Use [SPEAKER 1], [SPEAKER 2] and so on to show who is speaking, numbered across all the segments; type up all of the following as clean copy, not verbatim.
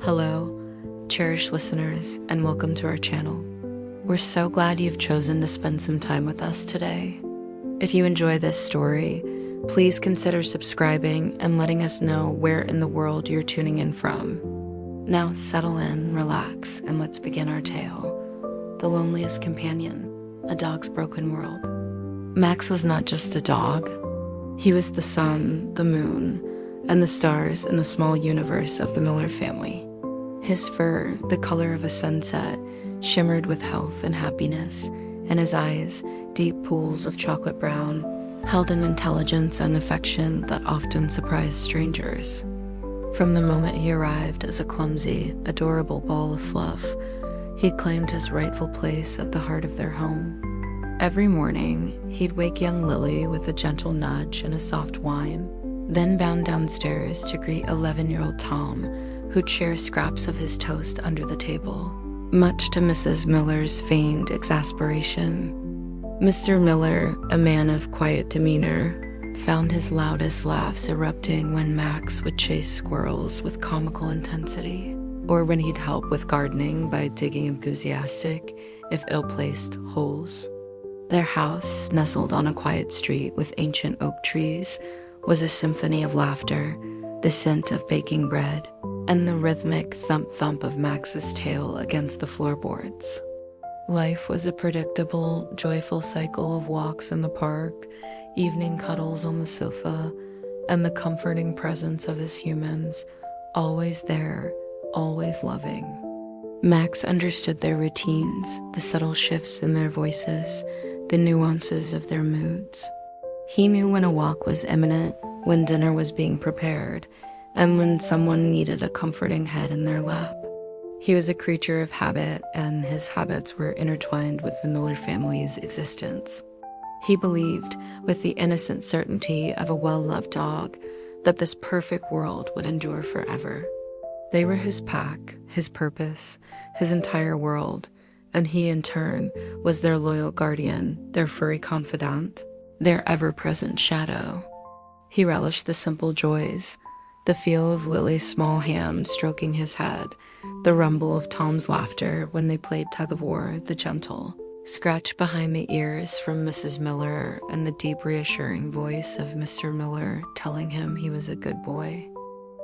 [SPEAKER 1] Hello, cherished listeners, and welcome to our channel. We're so glad you've chosen to spend some time with us today. If you enjoy this story, please consider subscribing and letting us know where in the world you're tuning in from. Now settle in, relax, and let's begin our tale. The Loneliest Companion, A Dog's Broken World. Max was not just a dog. He was the sun, the moon, and the stars in the small universe of the Miller family. His fur, the color of a sunset, shimmered with health and happiness, and his eyes, deep pools of chocolate brown, held an intelligence and affection that often surprised strangers. From the moment he arrived as a clumsy, adorable ball of fluff, he claimed his rightful place at the heart of their home. Every morning, he'd wake young Lily with a gentle nudge and a soft whine, then bound downstairs to greet 11-year-old Tom, who'd share scraps of his toast under the table, much to Mrs. Miller's feigned exasperation. Mr. Miller, a man of quiet demeanor, found his loudest laughs erupting when Max would chase squirrels with comical intensity, or when he'd help with gardening by digging enthusiastic, if ill-placed, holes. Their house, nestled on a quiet street with ancient oak trees, was a symphony of laughter, the scent of baking bread, and the rhythmic thump-thump of Max's tail against the floorboards. Life was a predictable, joyful cycle of walks in the park, evening cuddles on the sofa, and the comforting presence of his humans, always there, always loving. Max understood their routines, the subtle shifts in their voices, the nuances of their moods. He knew when a walk was imminent, when dinner was being prepared, and when someone needed a comforting head in their lap. He was a creature of habit, and his habits were intertwined with the Miller family's existence. He believed, with the innocent certainty of a well-loved dog, that this perfect world would endure forever. They were his pack, his purpose, his entire world, and he, in turn, was their loyal guardian, their furry confidant, their ever-present shadow. He relished the simple joys, the feel of Lily's small hand stroking his head, the rumble of Tom's laughter when they played tug-of-war, the gentle scratch behind the ears from Mrs. Miller, and the deep reassuring voice of Mr. Miller telling him he was a good boy.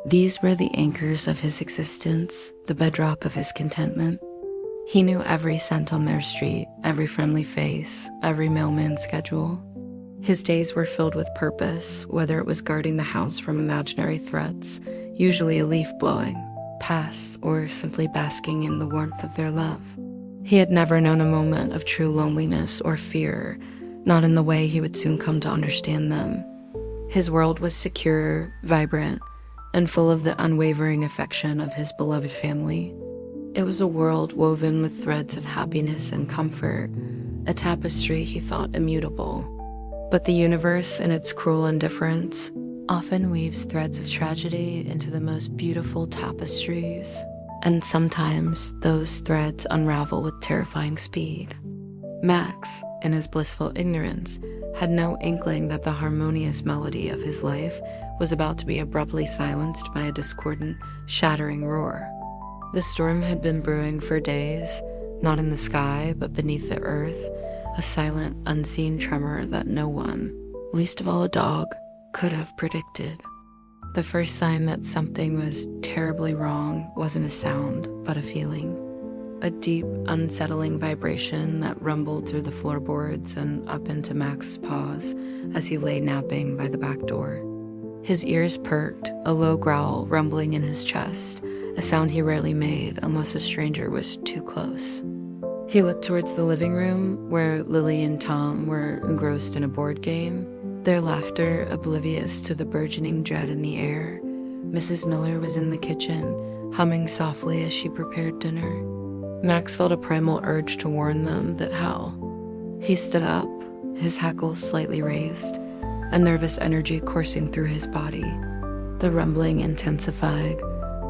[SPEAKER 1] These were the anchors of his existence, the bedrock of his contentment. He knew every scent on their street, every friendly face, every mailman's schedule. His days were filled with purpose, whether it was guarding the house from imaginary threats, usually a leaf blowing past, or simply basking in the warmth of their love. He had never known a moment of true loneliness or fear, not in the way he would soon come to understand them. His world was secure, vibrant, and full of the unwavering affection of his beloved family. It was a world woven with threads of happiness and comfort, a tapestry he thought immutable. But the universe, in its cruel indifference, often weaves threads of tragedy into the most beautiful tapestries, and sometimes those threads unravel with terrifying speed. Max, in his blissful ignorance, had no inkling that the harmonious melody of his life was about to be abruptly silenced by a discordant, shattering roar. The storm had been brewing for days, not in the sky, but beneath the earth, a silent, unseen tremor that no one, least of all a dog, could have predicted. The first sign that something was terribly wrong wasn't a sound, but a feeling. A deep, unsettling vibration that rumbled through the floorboards and up into Max's paws as he lay napping by the back door. His ears perked, a low growl rumbling in his chest, a sound he rarely made unless a stranger was too close. He looked towards the living room, where Lily and Tom were engrossed in a board game, their laughter oblivious to the burgeoning dread in the air. Mrs. Miller was in the kitchen, humming softly as she prepared dinner. Max felt a primal urge to warn them that how. He stood up, his hackles slightly raised, a nervous energy coursing through his body. The rumbling intensified,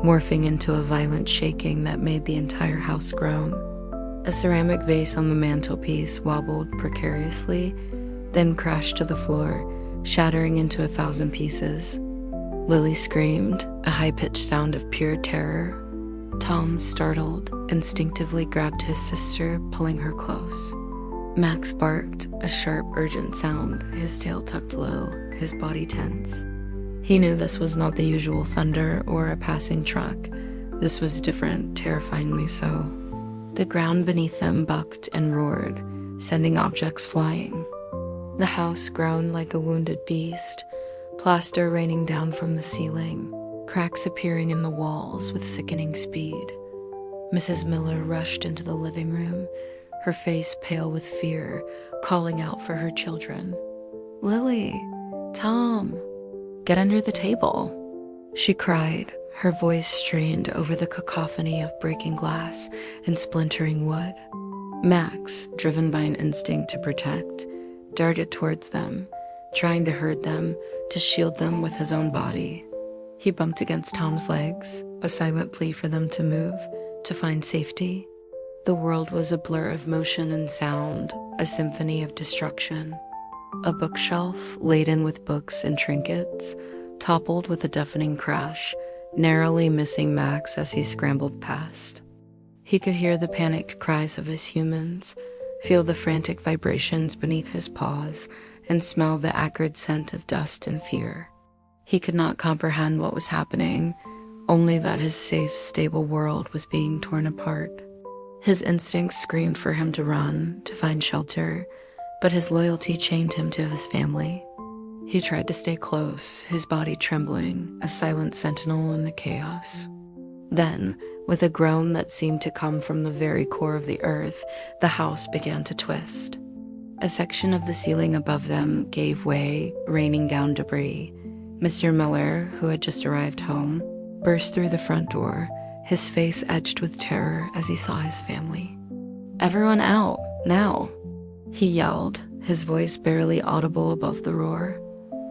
[SPEAKER 1] morphing into a violent shaking that made the entire house groan. A ceramic vase on the mantelpiece wobbled precariously, then crashed to the floor, shattering into 1,000 pieces. Lily screamed, a high-pitched sound of pure terror. Tom, startled, instinctively grabbed his sister, pulling her close. Max barked, a sharp, urgent sound, his tail tucked low, his body tense. He knew this was not the usual thunder or a passing truck. This was different, terrifyingly so. The ground beneath them bucked and roared, sending objects flying. The house groaned like a wounded beast, plaster raining down from the ceiling, cracks appearing in the walls with sickening speed. Mrs. Miller rushed into the living room, her face pale with fear, calling out for her children. "Lily, Tom, get under the table," she cried, her voice strained over the cacophony of breaking glass and splintering wood. Max, driven by an instinct to protect, darted towards them, trying to herd them, to shield them with his own body. He bumped against Tom's legs, a silent plea for them to move, to find safety. The world was a blur of motion and sound, a symphony of destruction. A bookshelf, laden with books and trinkets, toppled with a deafening crash, narrowly missing Max as he scrambled past. He could hear the panicked cries of his humans, feel the frantic vibrations beneath his paws, and smell the acrid scent of dust and fear. He could not comprehend what was happening, only that his safe, stable world was being torn apart. His instincts screamed for him to run, to find shelter, but his loyalty chained him to his family. He tried to stay close, his body trembling, a silent sentinel in the chaos. Then, with a groan that seemed to come from the very core of the earth, the house began to twist. A section of the ceiling above them gave way, raining down debris. Mr. Miller, who had just arrived home, burst through the front door, his face etched with terror as he saw his family. "Everyone out, now!" he yelled, his voice barely audible above the roar.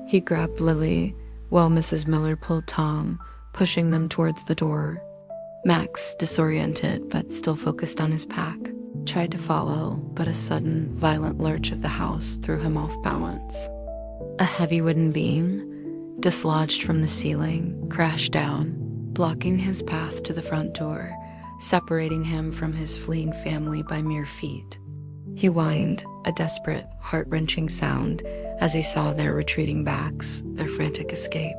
[SPEAKER 1] He grabbed Lily, while Mrs. Miller pulled Tom, pushing them towards the door. Max, disoriented but still focused on his pack, tried to follow, but a sudden, violent lurch of the house threw him off balance. A heavy wooden beam, dislodged from the ceiling, crashed down, blocking his path to the front door, separating him from his fleeing family by mere feet. He whined, a desperate, heart-wrenching sound, as he saw their retreating backs, their frantic escape.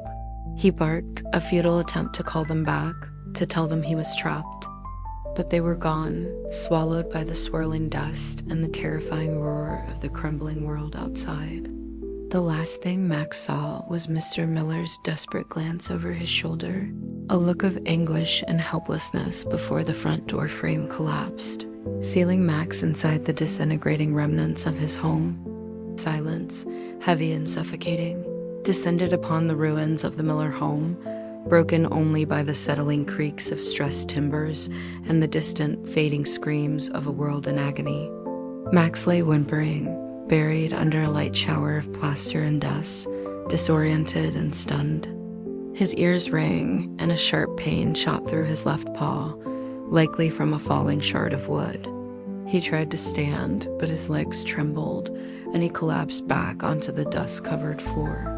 [SPEAKER 1] He barked, a futile attempt to call them back, to tell them he was trapped. But they were gone, swallowed by the swirling dust and the terrifying roar of the crumbling world outside. The last thing Max saw was Mr. Miller's desperate glance over his shoulder, a look of anguish and helplessness before the front door frame collapsed, sealing Max inside the disintegrating remnants of his home. Silence, heavy and suffocating, descended upon the ruins of the Miller home, broken only by the settling creaks of stressed timbers and the distant, fading screams of a world in agony. Max lay whimpering, buried under a light shower of plaster and dust, disoriented and stunned. His ears rang, and a sharp pain shot through his left paw, likely from a falling shard of wood. He tried to stand, but his legs trembled, and he collapsed back onto the dust-covered floor.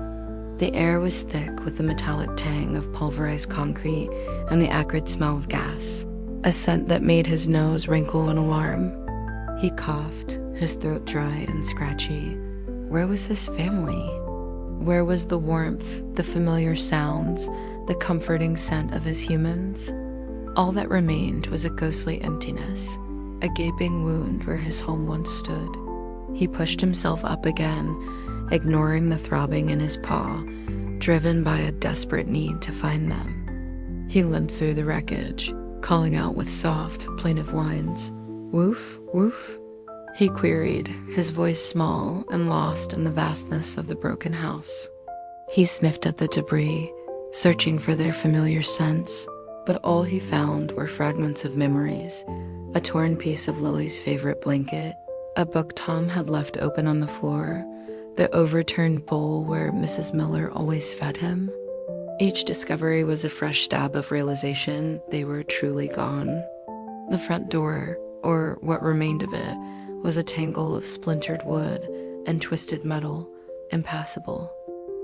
[SPEAKER 1] The air was thick with the metallic tang of pulverized concrete and the acrid smell of gas, a scent that made his nose wrinkle in alarm. He coughed, his throat dry and scratchy. Where was his family? Where was the warmth, the familiar sounds, the comforting scent of his humans? All that remained was a ghostly emptiness, a gaping wound where his home once stood. He pushed himself up again, ignoring the throbbing in his paw, driven by a desperate need to find them. He limped through the wreckage, calling out with soft, plaintive whines. "Woof, woof?" he queried, his voice small and lost in the vastness of the broken house. He sniffed at the debris, searching for their familiar scents, but all he found were fragments of memories, a torn piece of Lily's favorite blanket, a book Tom had left open on the floor, the overturned bowl where Mrs. Miller always fed him. Each discovery was a fresh stab of realization they were truly gone. The front door, or what remained of it, was a tangle of splintered wood and twisted metal, impassable.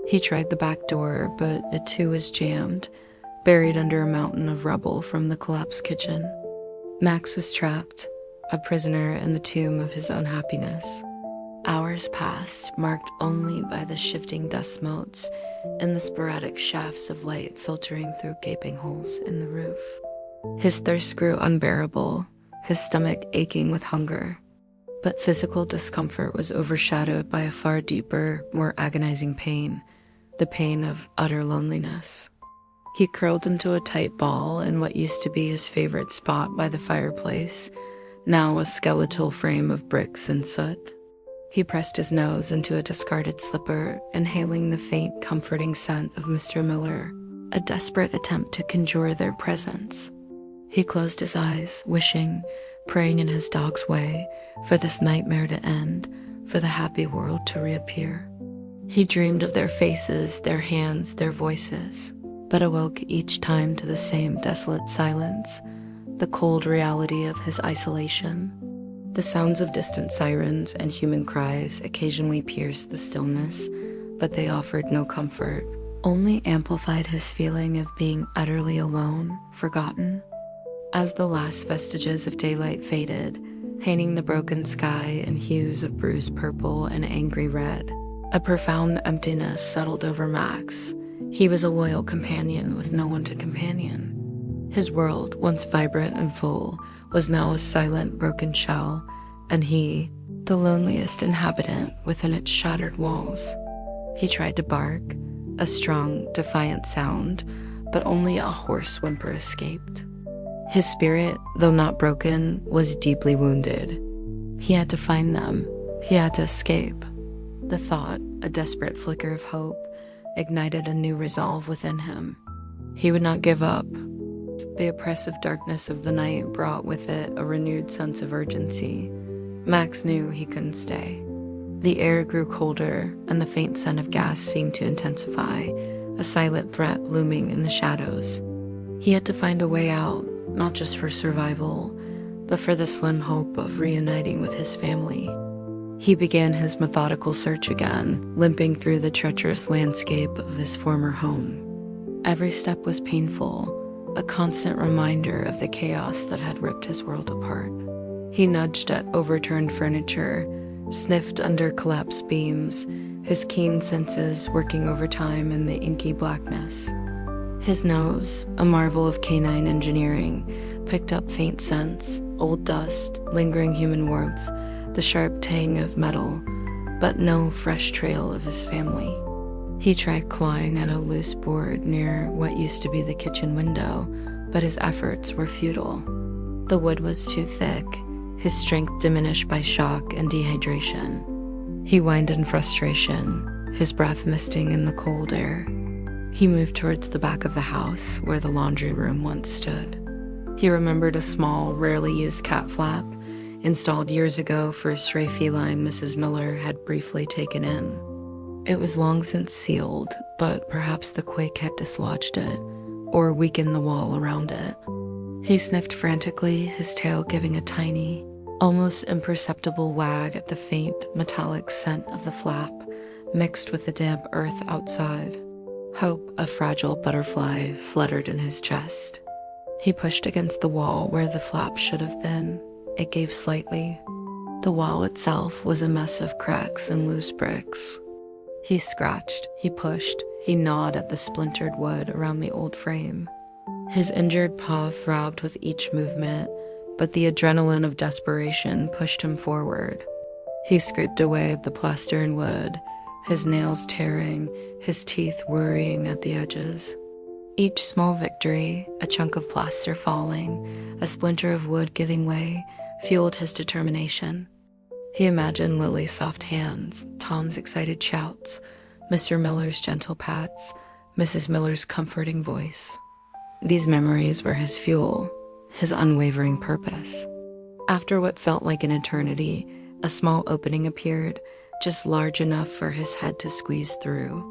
[SPEAKER 1] He tried the back door, but it too was jammed, buried under a mountain of rubble from the collapsed kitchen. Max was trapped, a prisoner in the tomb of his own happiness. Hours passed, marked only by the shifting dust motes and the sporadic shafts of light filtering through gaping holes in the roof. His thirst grew unbearable, his stomach aching with hunger. But physical discomfort was overshadowed by a far deeper, more agonizing pain, the pain of utter loneliness. He curled into a tight ball in what used to be his favorite spot by the fireplace, now a skeletal frame of bricks and soot. He pressed his nose into a discarded slipper, inhaling the faint, comforting scent of Mr. Miller, a desperate attempt to conjure their presence. He closed his eyes, wishing, praying in his dog's way, for this nightmare to end, for the happy world to reappear. He dreamed of their faces, their hands, their voices, but awoke each time to the same desolate silence, the cold reality of his isolation. The sounds of distant sirens and human cries occasionally pierced the stillness, but they offered no comfort, only amplified his feeling of being utterly alone, forgotten. As the last vestiges of daylight faded, painting the broken sky in hues of bruised purple and angry red, a profound emptiness settled over Max. He was a loyal companion with no one to companion. His world, once vibrant and full, was now a silent, broken shell, and he, the loneliest inhabitant within its shattered walls. He tried to bark, a strong, defiant sound, but only a hoarse whimper escaped. His spirit, though not broken, was deeply wounded. He had to find them. He had to escape. The thought, a desperate flicker of hope, ignited a new resolve within him. He would not give up. The oppressive darkness of the night brought with it a renewed sense of urgency. Max knew he couldn't stay. The air grew colder, and the faint scent of gas seemed to intensify, a silent threat looming in the shadows. He had to find a way out, not just for survival, but for the slim hope of reuniting with his family. He began his methodical search again, limping through the treacherous landscape of his former home. Every step was painful, a constant reminder of the chaos that had ripped his world apart. He nudged at overturned furniture, sniffed under collapsed beams, his keen senses working overtime in the inky blackness. His nose, a marvel of canine engineering, picked up faint scents, old dust, lingering human warmth, the sharp tang of metal, but no fresh trail of his family. He tried clawing at a loose board near what used to be the kitchen window, but his efforts were futile. The wood was too thick, his strength diminished by shock and dehydration. He whined in frustration, his breath misting in the cold air. He moved towards the back of the house where the laundry room once stood. He remembered a small, rarely used cat flap, installed years ago for a stray feline Mrs. Miller had briefly taken in. It was long since sealed, but perhaps the quake had dislodged it, or weakened the wall around it. He sniffed frantically, his tail giving a tiny, almost imperceptible wag at the faint, metallic scent of the flap, mixed with the damp earth outside. Hope, a fragile butterfly, fluttered in his chest. He pushed against the wall where the flap should have been. It gave slightly. The wall itself was a mess of cracks and loose bricks. He scratched, he pushed, he gnawed at the splintered wood around the old frame. His injured paw throbbed with each movement, but the adrenaline of desperation pushed him forward. He scraped away at the plaster and wood, his nails tearing, his teeth worrying at the edges. Each small victory, a chunk of plaster falling, a splinter of wood giving way, fueled his determination. He imagined Lily's soft hands, Tom's excited shouts, Mr. Miller's gentle pats, Mrs. Miller's comforting voice. These memories were his fuel, his unwavering purpose. After what felt like an eternity, a small opening appeared, just large enough for his head to squeeze through.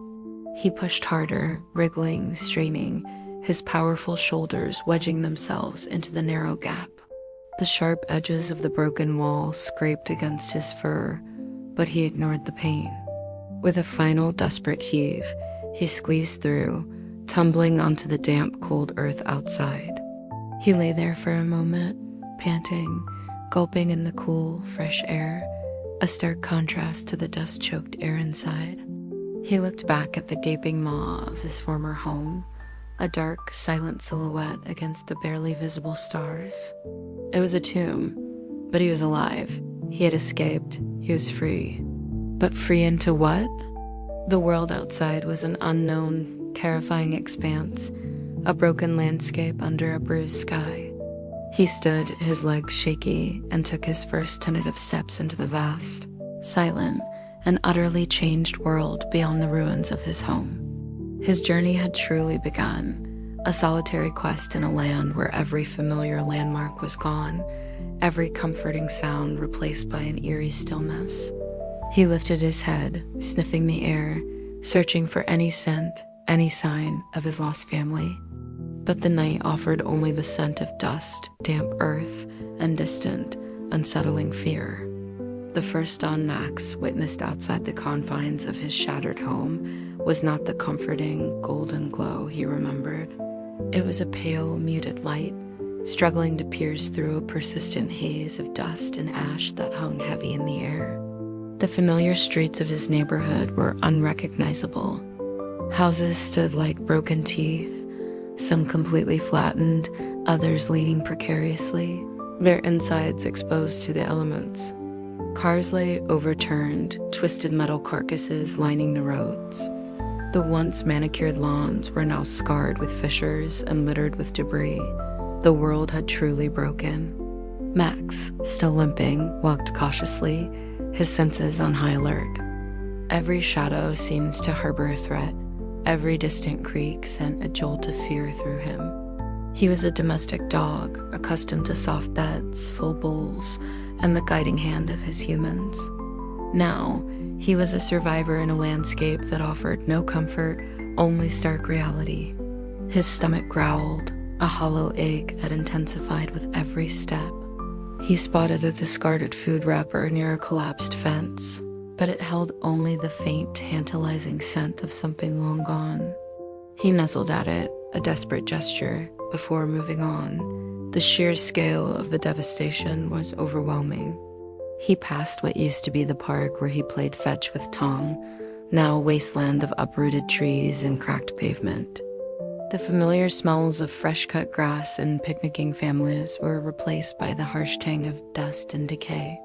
[SPEAKER 1] He pushed harder, wriggling, straining, his powerful shoulders wedging themselves into the narrow gap. The sharp edges of the broken wall scraped against his fur, but he ignored the pain. With a final desperate heave, he squeezed through, tumbling onto the damp, cold earth outside. He lay there for a moment, panting, gulping in the cool, fresh air, a stark contrast to the dust-choked air inside. He looked back at the gaping maw of his former home, a dark, silent silhouette against the barely visible stars. It was a tomb, but he was alive. He had escaped. He was free. But free into what? The world outside was an unknown, terrifying expanse, a broken landscape under a bruised sky. He stood, his legs shaky, and took his first tentative steps into the vast, silent, and utterly changed world beyond the ruins of his home. His journey had truly begun, a solitary quest in a land where every familiar landmark was gone, every comforting sound replaced by an eerie stillness. He lifted his head, sniffing the air, searching for any scent, any sign of his lost family. But the night offered only the scent of dust, damp earth, and distant, unsettling fear. The first dawn Max witnessed outside the confines of his shattered home was not the comforting, golden glow he remembered. It was a pale, muted light, struggling to pierce through a persistent haze of dust and ash that hung heavy in the air. The familiar streets of his neighborhood were unrecognizable. Houses stood like broken teeth, some completely flattened, others leaning precariously, their insides exposed to the elements. Cars lay overturned, twisted metal carcasses lining the roads. The once manicured lawns were now scarred with fissures and littered with debris. The world had truly broken. Max, still limping, walked cautiously, his senses on high alert. Every shadow seemed to harbor a threat. Every distant creak sent a jolt of fear through him. He was a domestic dog, accustomed to soft beds, full bowls, and the guiding hand of his humans. Now, he was a survivor in a landscape that offered no comfort, only stark reality. His stomach growled, a hollow ache that intensified with every step. He spotted a discarded food wrapper near a collapsed fence, but it held only the faint, tantalizing scent of something long gone. He nuzzled at it, a desperate gesture, before moving on. The sheer scale of the devastation was overwhelming. He passed what used to be the park where he played fetch with Tom, now a wasteland of uprooted trees and cracked pavement. The familiar smells of fresh-cut grass and picnicking families were replaced by the harsh tang of dust and decay.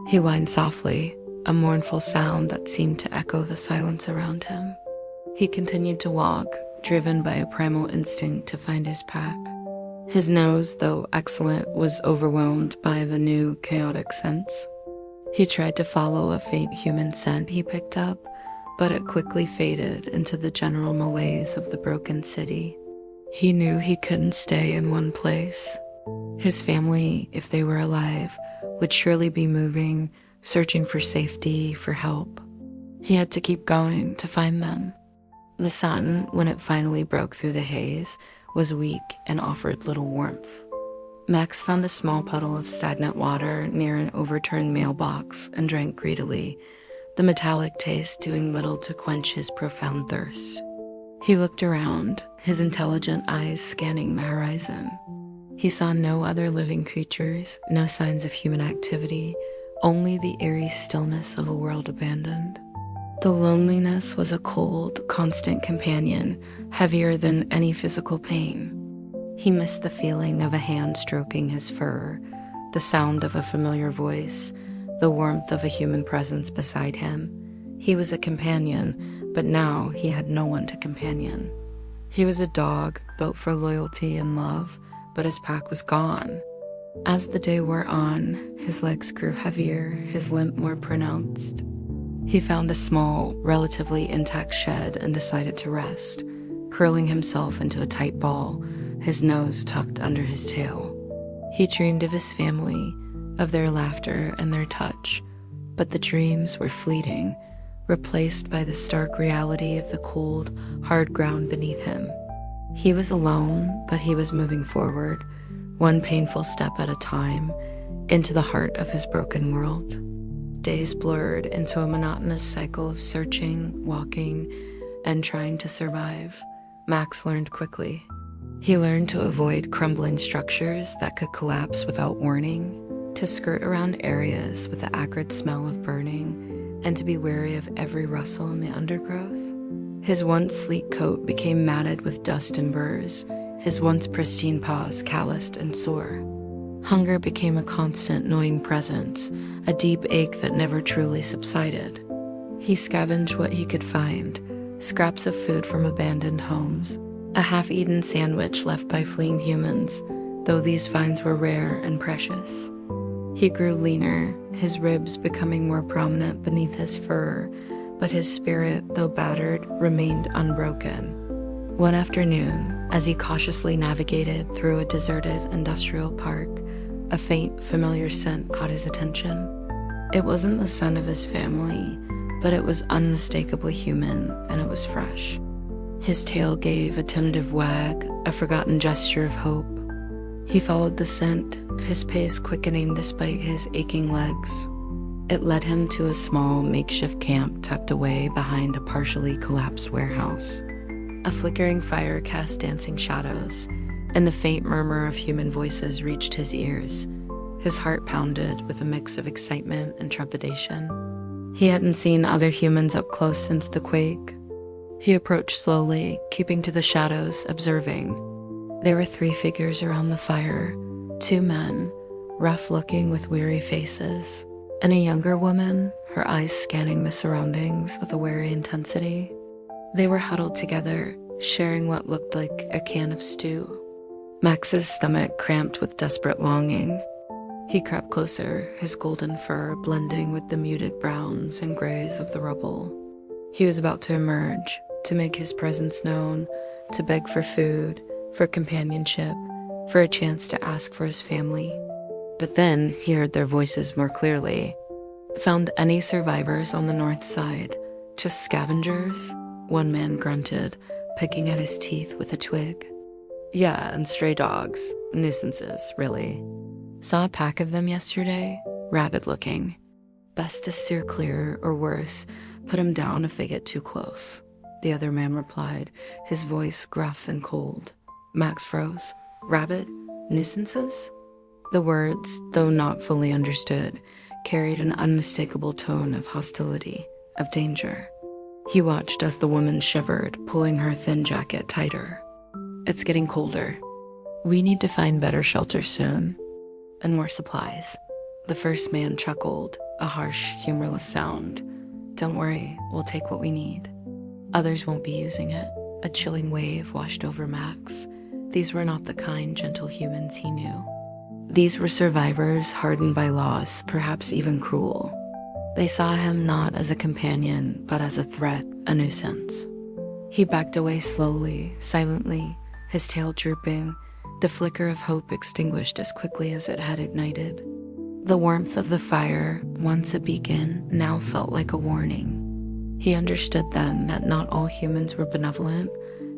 [SPEAKER 1] He whined softly, a mournful sound that seemed to echo the silence around him. He continued to walk, driven by a primal instinct to find his pack. His nose, though excellent, was overwhelmed by the new, chaotic scents. He tried to follow a faint human scent he picked up, but it quickly faded into the general malaise of the broken city. He knew he couldn't stay in one place. His family, if they were alive, would surely be moving, searching for safety, for help. He had to keep going to find them. The sun, when it finally broke through the haze, was weak and offered little warmth. Max found a small puddle of stagnant water near an overturned mailbox and drank greedily, the metallic taste doing little to quench his profound thirst. He looked around, his intelligent eyes scanning the horizon. He saw no other living creatures, no signs of human activity, only the eerie stillness of a world abandoned. The loneliness was a cold, constant companion, heavier than any physical pain. He missed the feeling of a hand stroking his fur, the sound of a familiar voice, the warmth of a human presence beside him. He was a companion, but now he had no one to companion. He was a dog, built for loyalty and love, but his pack was gone. As the day wore on, his legs grew heavier, his limp more pronounced. He found a small, relatively intact shed and decided to rest, curling himself into a tight ball, his nose tucked under his tail. He dreamed of his family, of their laughter and their touch, but the dreams were fleeting, replaced by the stark reality of the cold, hard ground beneath him. He was alone, but he was moving forward, one painful step at a time, into the heart of his broken world. Days blurred into a monotonous cycle of searching, walking, and trying to survive. Max learned quickly. He learned to avoid crumbling structures that could collapse without warning, to skirt around areas with the acrid smell of burning, and to be wary of every rustle in the undergrowth. His once sleek coat became matted with dust and burrs, his once pristine paws calloused and sore. Hunger became a constant gnawing presence, a deep ache that never truly subsided. He scavenged what he could find, scraps of food from abandoned homes, a half-eaten sandwich left by fleeing humans, though these finds were rare and precious. He grew leaner, his ribs becoming more prominent beneath his fur, but his spirit, though battered, remained unbroken. One afternoon, as he cautiously navigated through a deserted industrial park, a faint, familiar scent caught his attention. It wasn't the scent of his family, but it was unmistakably human, and it was fresh. His tail gave a tentative wag, a forgotten gesture of hope. He followed the scent, his pace quickening despite his aching legs. It led him to a small makeshift camp tucked away behind a partially collapsed warehouse. A flickering fire cast dancing shadows, and the faint murmur of human voices reached his ears. His heart pounded with a mix of excitement and trepidation. He hadn't seen other humans up close since the quake. He approached slowly, keeping to the shadows, observing. There were 3 figures around the fire, 2 men, rough-looking with weary faces, and a younger woman, her eyes scanning the surroundings with a wary intensity. They were huddled together, sharing what looked like a can of stew. Max's stomach cramped with desperate longing. He crept closer, his golden fur blending with the muted browns and grays of the rubble. He was about to emerge, to make his presence known, to beg for food, for companionship, for a chance to ask for his family. But then he heard their voices more clearly. "Found any survivors on the north side? Just scavengers?" One man grunted, picking at his teeth with a twig. "Yeah, and stray dogs. Nuisances, really. Saw a pack of them yesterday, rabid-looking. Best to steer clear, or worse, put 'em down if they get too close," the other man replied, his voice gruff and cold. Max froze. "Rabid? Nuisances?" The words, though not fully understood, carried an unmistakable tone of hostility, of danger. He watched as the woman shivered, pulling her thin jacket tighter. "It's getting colder. We need to find better shelter soon. And more supplies." The first man chuckled, a harsh, humorless sound. "Don't worry, we'll take what we need. Others won't be using it." A chilling wave washed over Max. These were not the kind, gentle humans he knew. These were survivors hardened by loss, perhaps even cruel. They saw him not as a companion, but as a threat, a nuisance. He backed away slowly, silently, his tail drooping, the flicker of hope extinguished as quickly as it had ignited. The warmth of the fire, once a beacon, now felt like a warning. He understood then that not all humans were benevolent,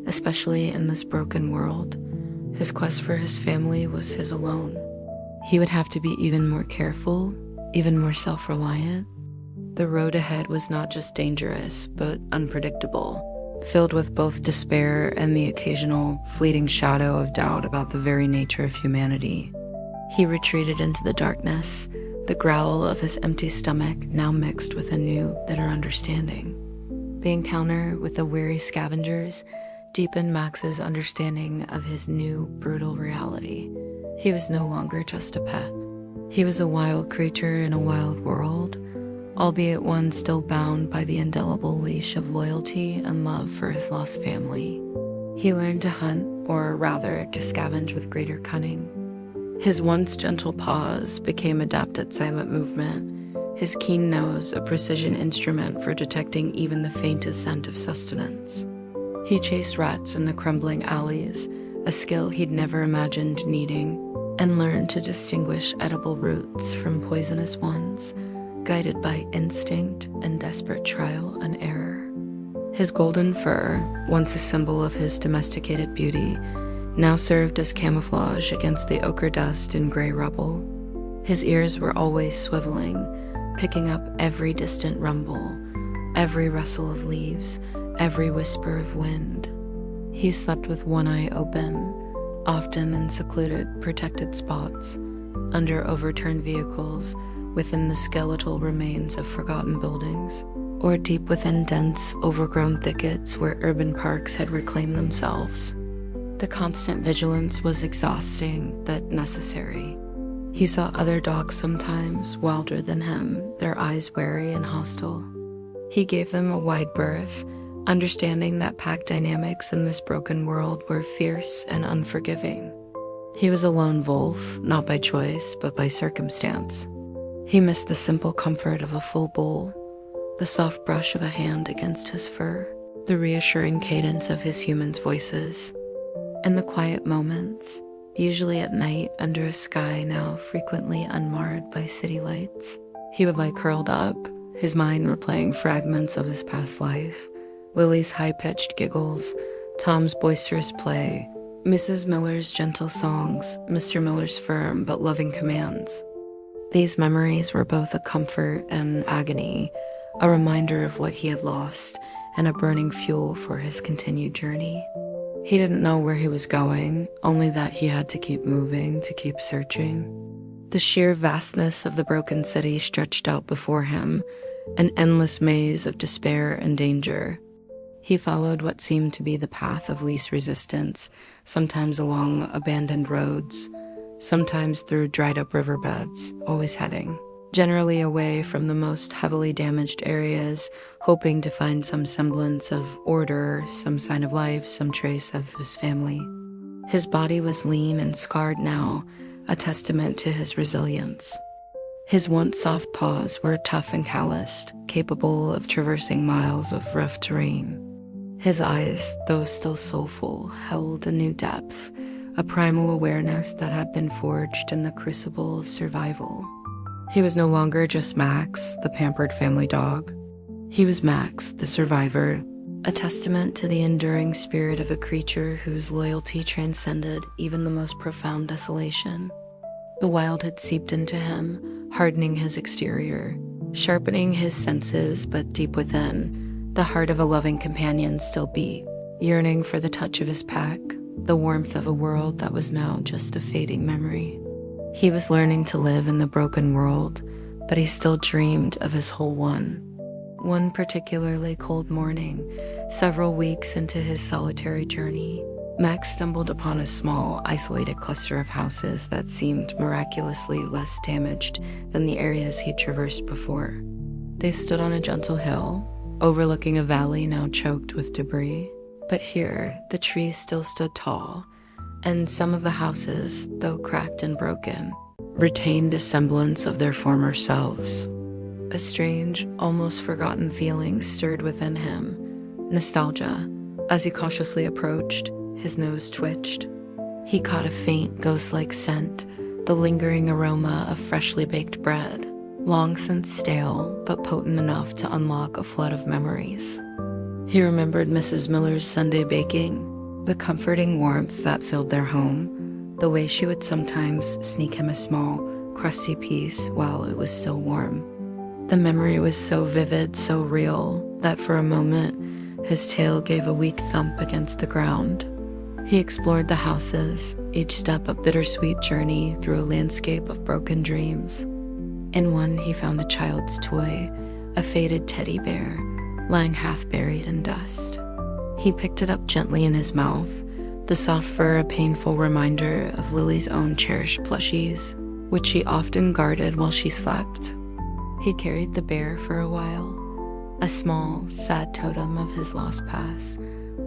[SPEAKER 1] especially in this broken world. His quest for his family was his alone. He would have to be even more careful, even more self-reliant. The road ahead was not just dangerous, but unpredictable, filled with both despair and the occasional fleeting shadow of doubt about the very nature of humanity. He retreated into the darkness, the growl of his empty stomach now mixed with a new, bitter understanding. The encounter with the weary scavengers deepened Max's understanding of his new, brutal reality. He was no longer just a pet. He was a wild creature in a wild world, albeit one still bound by the indelible leash of loyalty and love for his lost family. He learned to hunt, or rather, to scavenge with greater cunning. His once gentle paws became adept at silent movement, his keen nose a precision instrument for detecting even the faintest scent of sustenance. He chased rats in the crumbling alleys, a skill he'd never imagined needing, and learned to distinguish edible roots from poisonous ones, guided by instinct and desperate trial and error. His golden fur, once a symbol of his domesticated beauty, now served as camouflage against the ochre dust and gray rubble. His ears were always swiveling, picking up every distant rumble, every rustle of leaves, every whisper of wind. He slept with one eye open, often in secluded, protected spots, under overturned vehicles, within the skeletal remains of forgotten buildings, or deep within dense, overgrown thickets where urban parks had reclaimed themselves. The constant vigilance was exhausting, but necessary. He saw other dogs sometimes, wilder than him, their eyes wary and hostile. He gave them a wide berth, understanding that pack dynamics in this broken world were fierce and unforgiving. He was a lone wolf, not by choice, but by circumstance. He missed the simple comfort of a full bowl, the soft brush of a hand against his fur, the reassuring cadence of his humans' voices. In the quiet moments, usually at night under a sky now frequently unmarred by city lights, he would lie curled up, his mind replaying fragments of his past life, Lily's high-pitched giggles, Tom's boisterous play, Mrs. Miller's gentle songs, Mr. Miller's firm but loving commands. These memories were both a comfort and agony, a reminder of what he had lost, and a burning fuel for his continued journey. He didn't know where he was going, only that he had to keep moving, to keep searching. The sheer vastness of the broken city stretched out before him, an endless maze of despair and danger. He followed what seemed to be the path of least resistance, sometimes along abandoned roads, sometimes through dried-up riverbeds, always heading, generally away from the most heavily damaged areas, hoping to find some semblance of order, some sign of life, some trace of his family. His body was lean and scarred now, a testament to his resilience. His once soft paws were tough and calloused, capable of traversing miles of rough terrain. His eyes, though still soulful, held a new depth, a primal awareness that had been forged in the crucible of survival. He was no longer just Max, the pampered family dog. He was Max, the survivor, a testament to the enduring spirit of a creature whose loyalty transcended even the most profound desolation. The wild had seeped into him, hardening his exterior, sharpening his senses, but deep within, the heart of a loving companion still beat, yearning for the touch of his pack, the warmth of a world that was now just a fading memory. He was learning to live in the broken world, but he still dreamed of his whole one. One particularly cold morning, several weeks into his solitary journey, Max stumbled upon a small, isolated cluster of houses that seemed miraculously less damaged than the areas he'd traversed before. They stood on a gentle hill, overlooking a valley now choked with debris. But here, the trees still stood tall, and some of the houses, though cracked and broken, retained a semblance of their former selves. A strange, almost forgotten feeling stirred within him, nostalgia. As he cautiously approached, his nose twitched. He caught a faint, ghost-like scent, the lingering aroma of freshly baked bread, long since stale, but potent enough to unlock a flood of memories. He remembered Mrs. Miller's Sunday baking, the comforting warmth that filled their home, the way she would sometimes sneak him a small, crusty piece while it was still warm. The memory was so vivid, so real, that for a moment, his tail gave a weak thump against the ground. He explored the houses, each step a bittersweet journey through a landscape of broken dreams. In one, he found a child's toy, a faded teddy bear, lying half buried in dust. He picked it up gently in his mouth, the soft fur a painful reminder of Lily's own cherished plushies, which she often guarded while she slept. He carried the bear for a while, a small, sad totem of his lost past,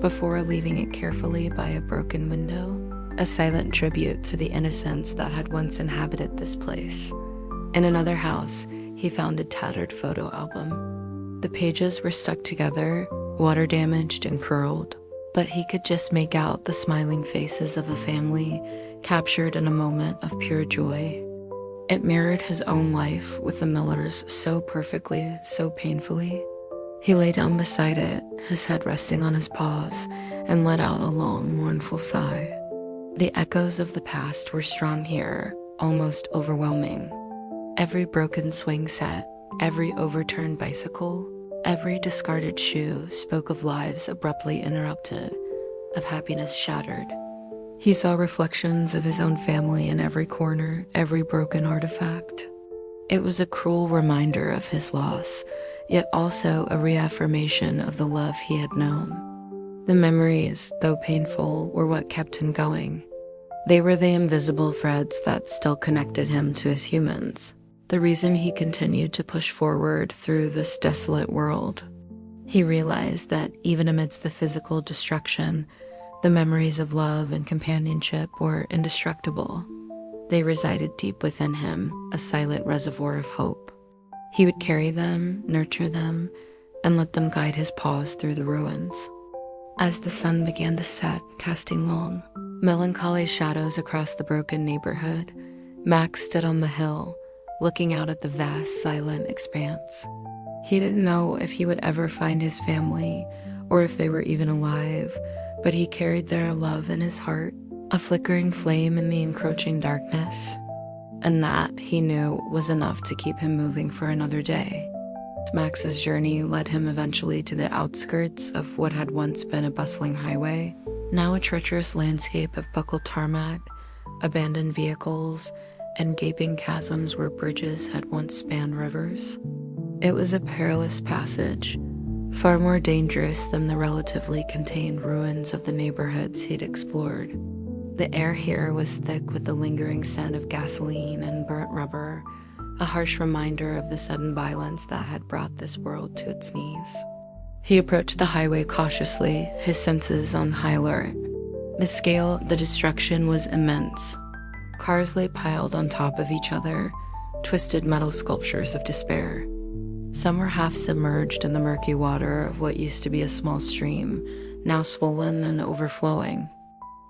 [SPEAKER 1] before leaving it carefully by a broken window, a silent tribute to the innocence that had once inhabited this place. In another house, he found a tattered photo album. The pages were stuck together, water-damaged and curled, but he could just make out the smiling faces of a family captured in a moment of pure joy. It mirrored his own life with the Millers so perfectly, so painfully. He lay down beside it, his head resting on his paws, and let out a long, mournful sigh. The echoes of the past were strong here, almost overwhelming. Every broken swing set, every overturned bicycle, every discarded shoe spoke of lives abruptly interrupted, of happiness shattered. He saw reflections of his own family in every corner, every broken artifact. It was a cruel reminder of his loss, yet also a reaffirmation of the love he had known. The memories, though painful, were what kept him going. They were the invisible threads that still connected him to his humans, the reason he continued to push forward through this desolate world. He realized that even amidst the physical destruction, the memories of love and companionship were indestructible. They resided deep within him, a silent reservoir of hope. He would carry them, nurture them, and let them guide his paws through the ruins. As the sun began to set, casting long, melancholy shadows across the broken neighborhood, Max stood on the hill, looking out at the vast, silent expanse. He didn't know if he would ever find his family, or if they were even alive, but he carried their love in his heart, a flickering flame in the encroaching darkness. And that, he knew, was enough to keep him moving for another day. Max's journey led him eventually to the outskirts of what had once been a bustling highway, now a treacherous landscape of buckled tarmac, abandoned vehicles, and gaping chasms where bridges had once spanned rivers. It was a perilous passage, far more dangerous than the relatively contained ruins of the neighborhoods he'd explored. The air here was thick with the lingering scent of gasoline and burnt rubber, a harsh reminder of the sudden violence that had brought this world to its knees. He approached the highway cautiously, his senses on high alert. The scale of the destruction was immense. Cars lay piled on top of each other, twisted metal sculptures of despair. Some were half submerged in the murky water of what used to be a small stream, now swollen and overflowing.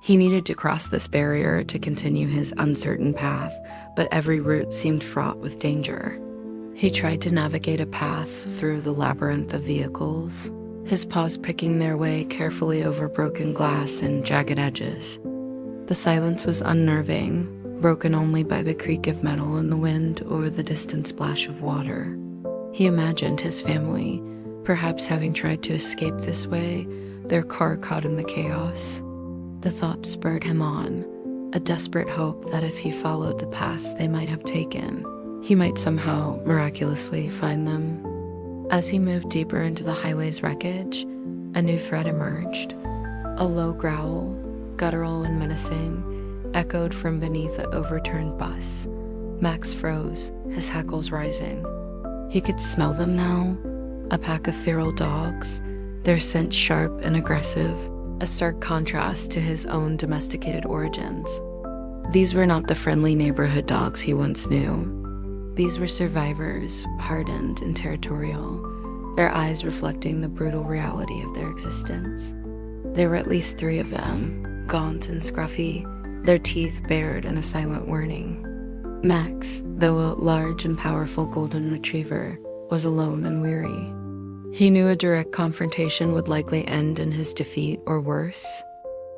[SPEAKER 1] He needed to cross this barrier to continue his uncertain path, but every route seemed fraught with danger. He tried to navigate a path through the labyrinth of vehicles, his paws picking their way carefully over broken glass and jagged edges. The silence was unnerving, broken only by the creak of metal in the wind or the distant splash of water. He imagined his family, perhaps having tried to escape this way, their car caught in the chaos. The thought spurred him on, a desperate hope that if he followed the paths they might have taken, he might somehow miraculously find them. As he moved deeper into the highway's wreckage, a new threat emerged. A low growl, guttural and menacing, echoed from beneath the overturned bus. Max froze, his hackles rising. He could smell them now, a pack of feral dogs, their scent sharp and aggressive, a stark contrast to his own domesticated origins. These were not the friendly neighborhood dogs he once knew. These were survivors, hardened and territorial, their eyes reflecting the brutal reality of their existence. There were at least 3 of them, gaunt and scruffy, their teeth bared in a silent warning. Max, though a large and powerful golden retriever, was alone and weary. He knew a direct confrontation would likely end in his defeat or worse.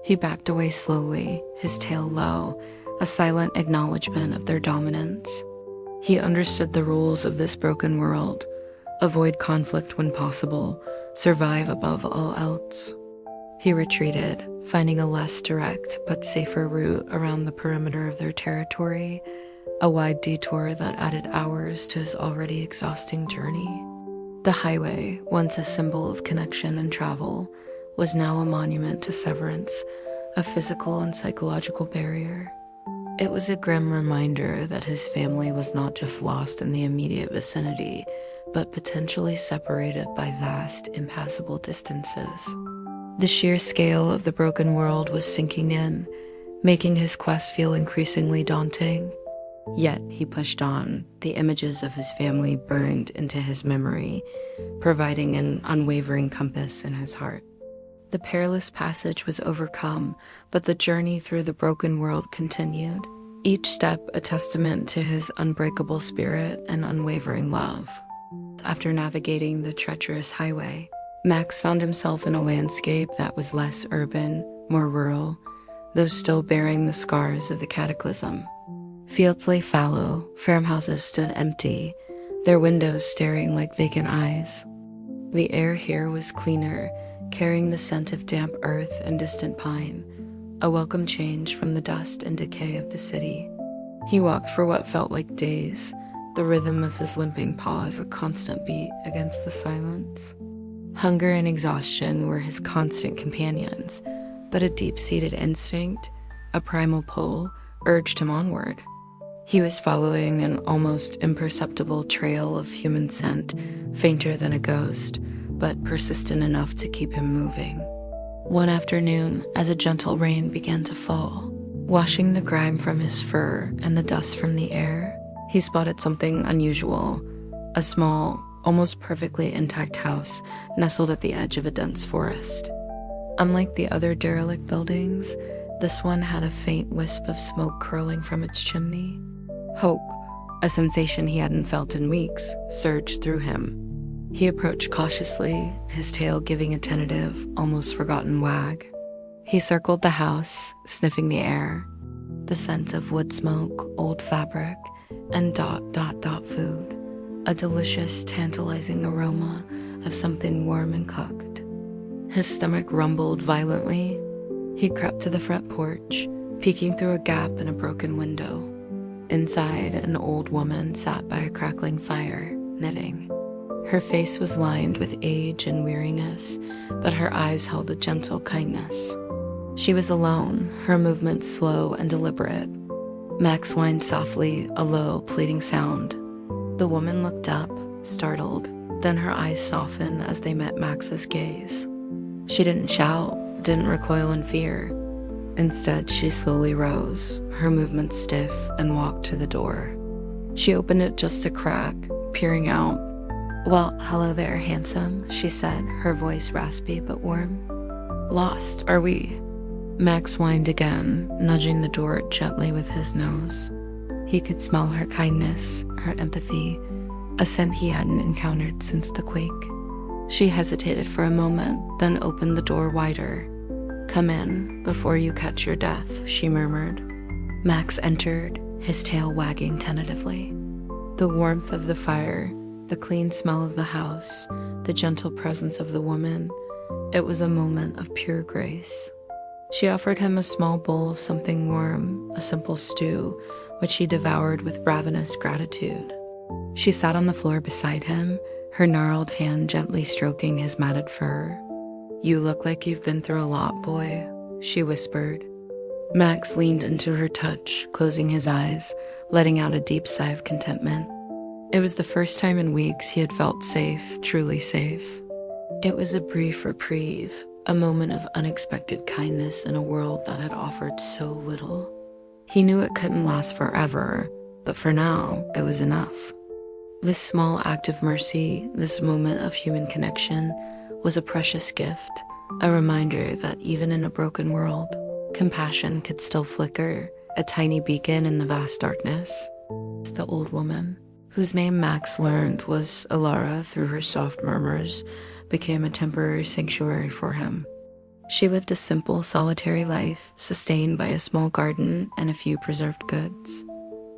[SPEAKER 1] He backed away slowly, his tail low, a silent acknowledgement of their dominance. He understood the rules of this broken world: avoid conflict when possible, survive above all else. He retreated, finding a less direct but safer route around the perimeter of their territory, a wide detour that added hours to his already exhausting journey. The highway, once a symbol of connection and travel, was now a monument to severance, a physical and psychological barrier. It was a grim reminder that his family was not just lost in the immediate vicinity, but potentially separated by vast, impassable distances. The sheer scale of the broken world was sinking in, making his quest feel increasingly daunting. Yet he pushed on, the images of his family burned into his memory, providing an unwavering compass in his heart. The perilous passage was overcome, but the journey through the broken world continued, each step a testament to his unbreakable spirit and unwavering love. After navigating the treacherous highway, Max found himself in a landscape that was less urban, more rural, though still bearing the scars of the cataclysm. Fields lay fallow, farmhouses stood empty, their windows staring like vacant eyes. The air here was cleaner, carrying the scent of damp earth and distant pine, a welcome change from the dust and decay of the city. He walked for what felt like days, the rhythm of his limping paws a constant beat against the silence. Hunger and exhaustion were his constant companions, but a deep-seated instinct, a primal pull, urged him onward. He was following an almost imperceptible trail of human scent, fainter than a ghost, but persistent enough to keep him moving. One afternoon, as a gentle rain began to fall, washing the grime from his fur and the dust from the air, he spotted something unusual, a small, almost perfectly intact house nestled at the edge of a dense forest. Unlike the other derelict buildings, this one had a faint wisp of smoke curling from its chimney. Hope, a sensation he hadn't felt in weeks, surged through him. He approached cautiously, his tail giving a tentative, almost forgotten wag. He circled the house, sniffing the air, the scent of wood smoke, old fabric, and ... food, a delicious, tantalizing aroma of something warm and cooked. His stomach rumbled violently. He crept to the front porch, peeking through a gap in a broken window. Inside, an old woman sat by a crackling fire, knitting. Her face was lined with age and weariness, but her eyes held a gentle kindness. She was alone, her movements slow and deliberate. Max whined softly, a low, pleading sound. The woman looked up, startled, then her eyes softened as they met Max's gaze. She didn't shout, didn't recoil in fear. Instead, she slowly rose, her movements stiff, and walked to the door. She opened it just a crack, peering out. "Well, hello there, handsome," she said, her voice raspy but warm. "Lost, are we?" Max whined again, nudging the door gently with his nose. He could smell her kindness, her empathy, a scent he hadn't encountered since the quake. She hesitated for a moment, then opened the door wider. "Come in, before you catch your death," she murmured. Max entered, his tail wagging tentatively. The warmth of the fire, the clean smell of the house, the gentle presence of the woman, it was a moment of pure grace. She offered him a small bowl of something warm, a simple stew, which he devoured with ravenous gratitude. She sat on the floor beside him, her gnarled hand gently stroking his matted fur. "You look like you've been through a lot, boy," she whispered. Max leaned into her touch, closing his eyes, letting out a deep sigh of contentment. It was the first time in weeks he had felt safe, truly safe. It was a brief reprieve, a moment of unexpected kindness in a world that had offered so little. He knew it couldn't last forever, but for now, it was enough. This small act of mercy, this moment of human connection, was a precious gift, a reminder that even in a broken world, compassion could still flicker, a tiny beacon in the vast darkness. The old woman, whose name Max learned was Alara through her soft murmurs, became a temporary sanctuary for him. She lived a simple, solitary life, sustained by a small garden and a few preserved goods.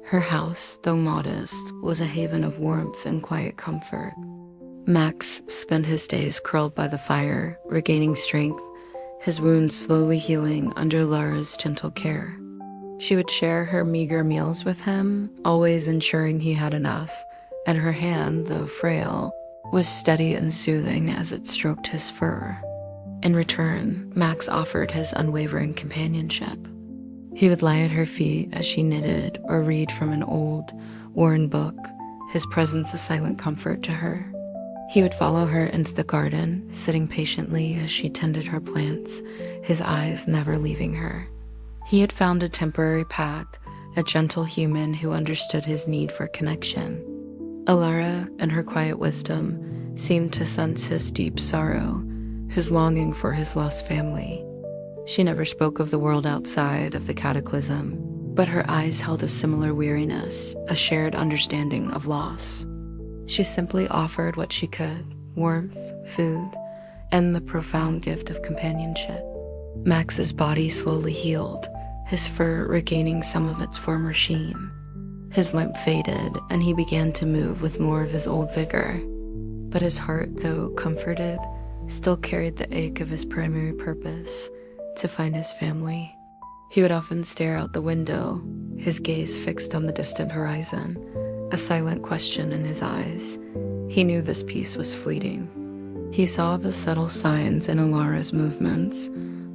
[SPEAKER 1] Her house, though modest, was a haven of warmth and quiet comfort. Max spent his days curled by the fire, regaining strength, his wounds slowly healing under Lara's gentle care. She would share her meager meals with him, always ensuring he had enough, and her hand, though frail, was steady and soothing as it stroked his fur. In return, Max offered his unwavering companionship. He would lie at her feet as she knitted or read from an old, worn book, his presence a silent comfort to her. He would follow her into the garden, sitting patiently as she tended her plants, his eyes never leaving her. He had found a temporary pack, a gentle human who understood his need for connection. Alara, in her quiet wisdom, seemed to sense his deep sorrow, his longing for his lost family. She never spoke of the world outside of the cataclysm, but her eyes held a similar weariness, a shared understanding of loss. She simply offered what she could, warmth, food, and the profound gift of companionship. Max's body slowly healed, his fur regaining some of its former sheen. His limp faded, and he began to move with more of his old vigor. But his heart, though comforted, still carried the ache of his primary purpose, to find his family. He would often stare out the window, his gaze fixed on the distant horizon, a silent question in his eyes. He knew this peace was fleeting. He saw the subtle signs in Alara's movements,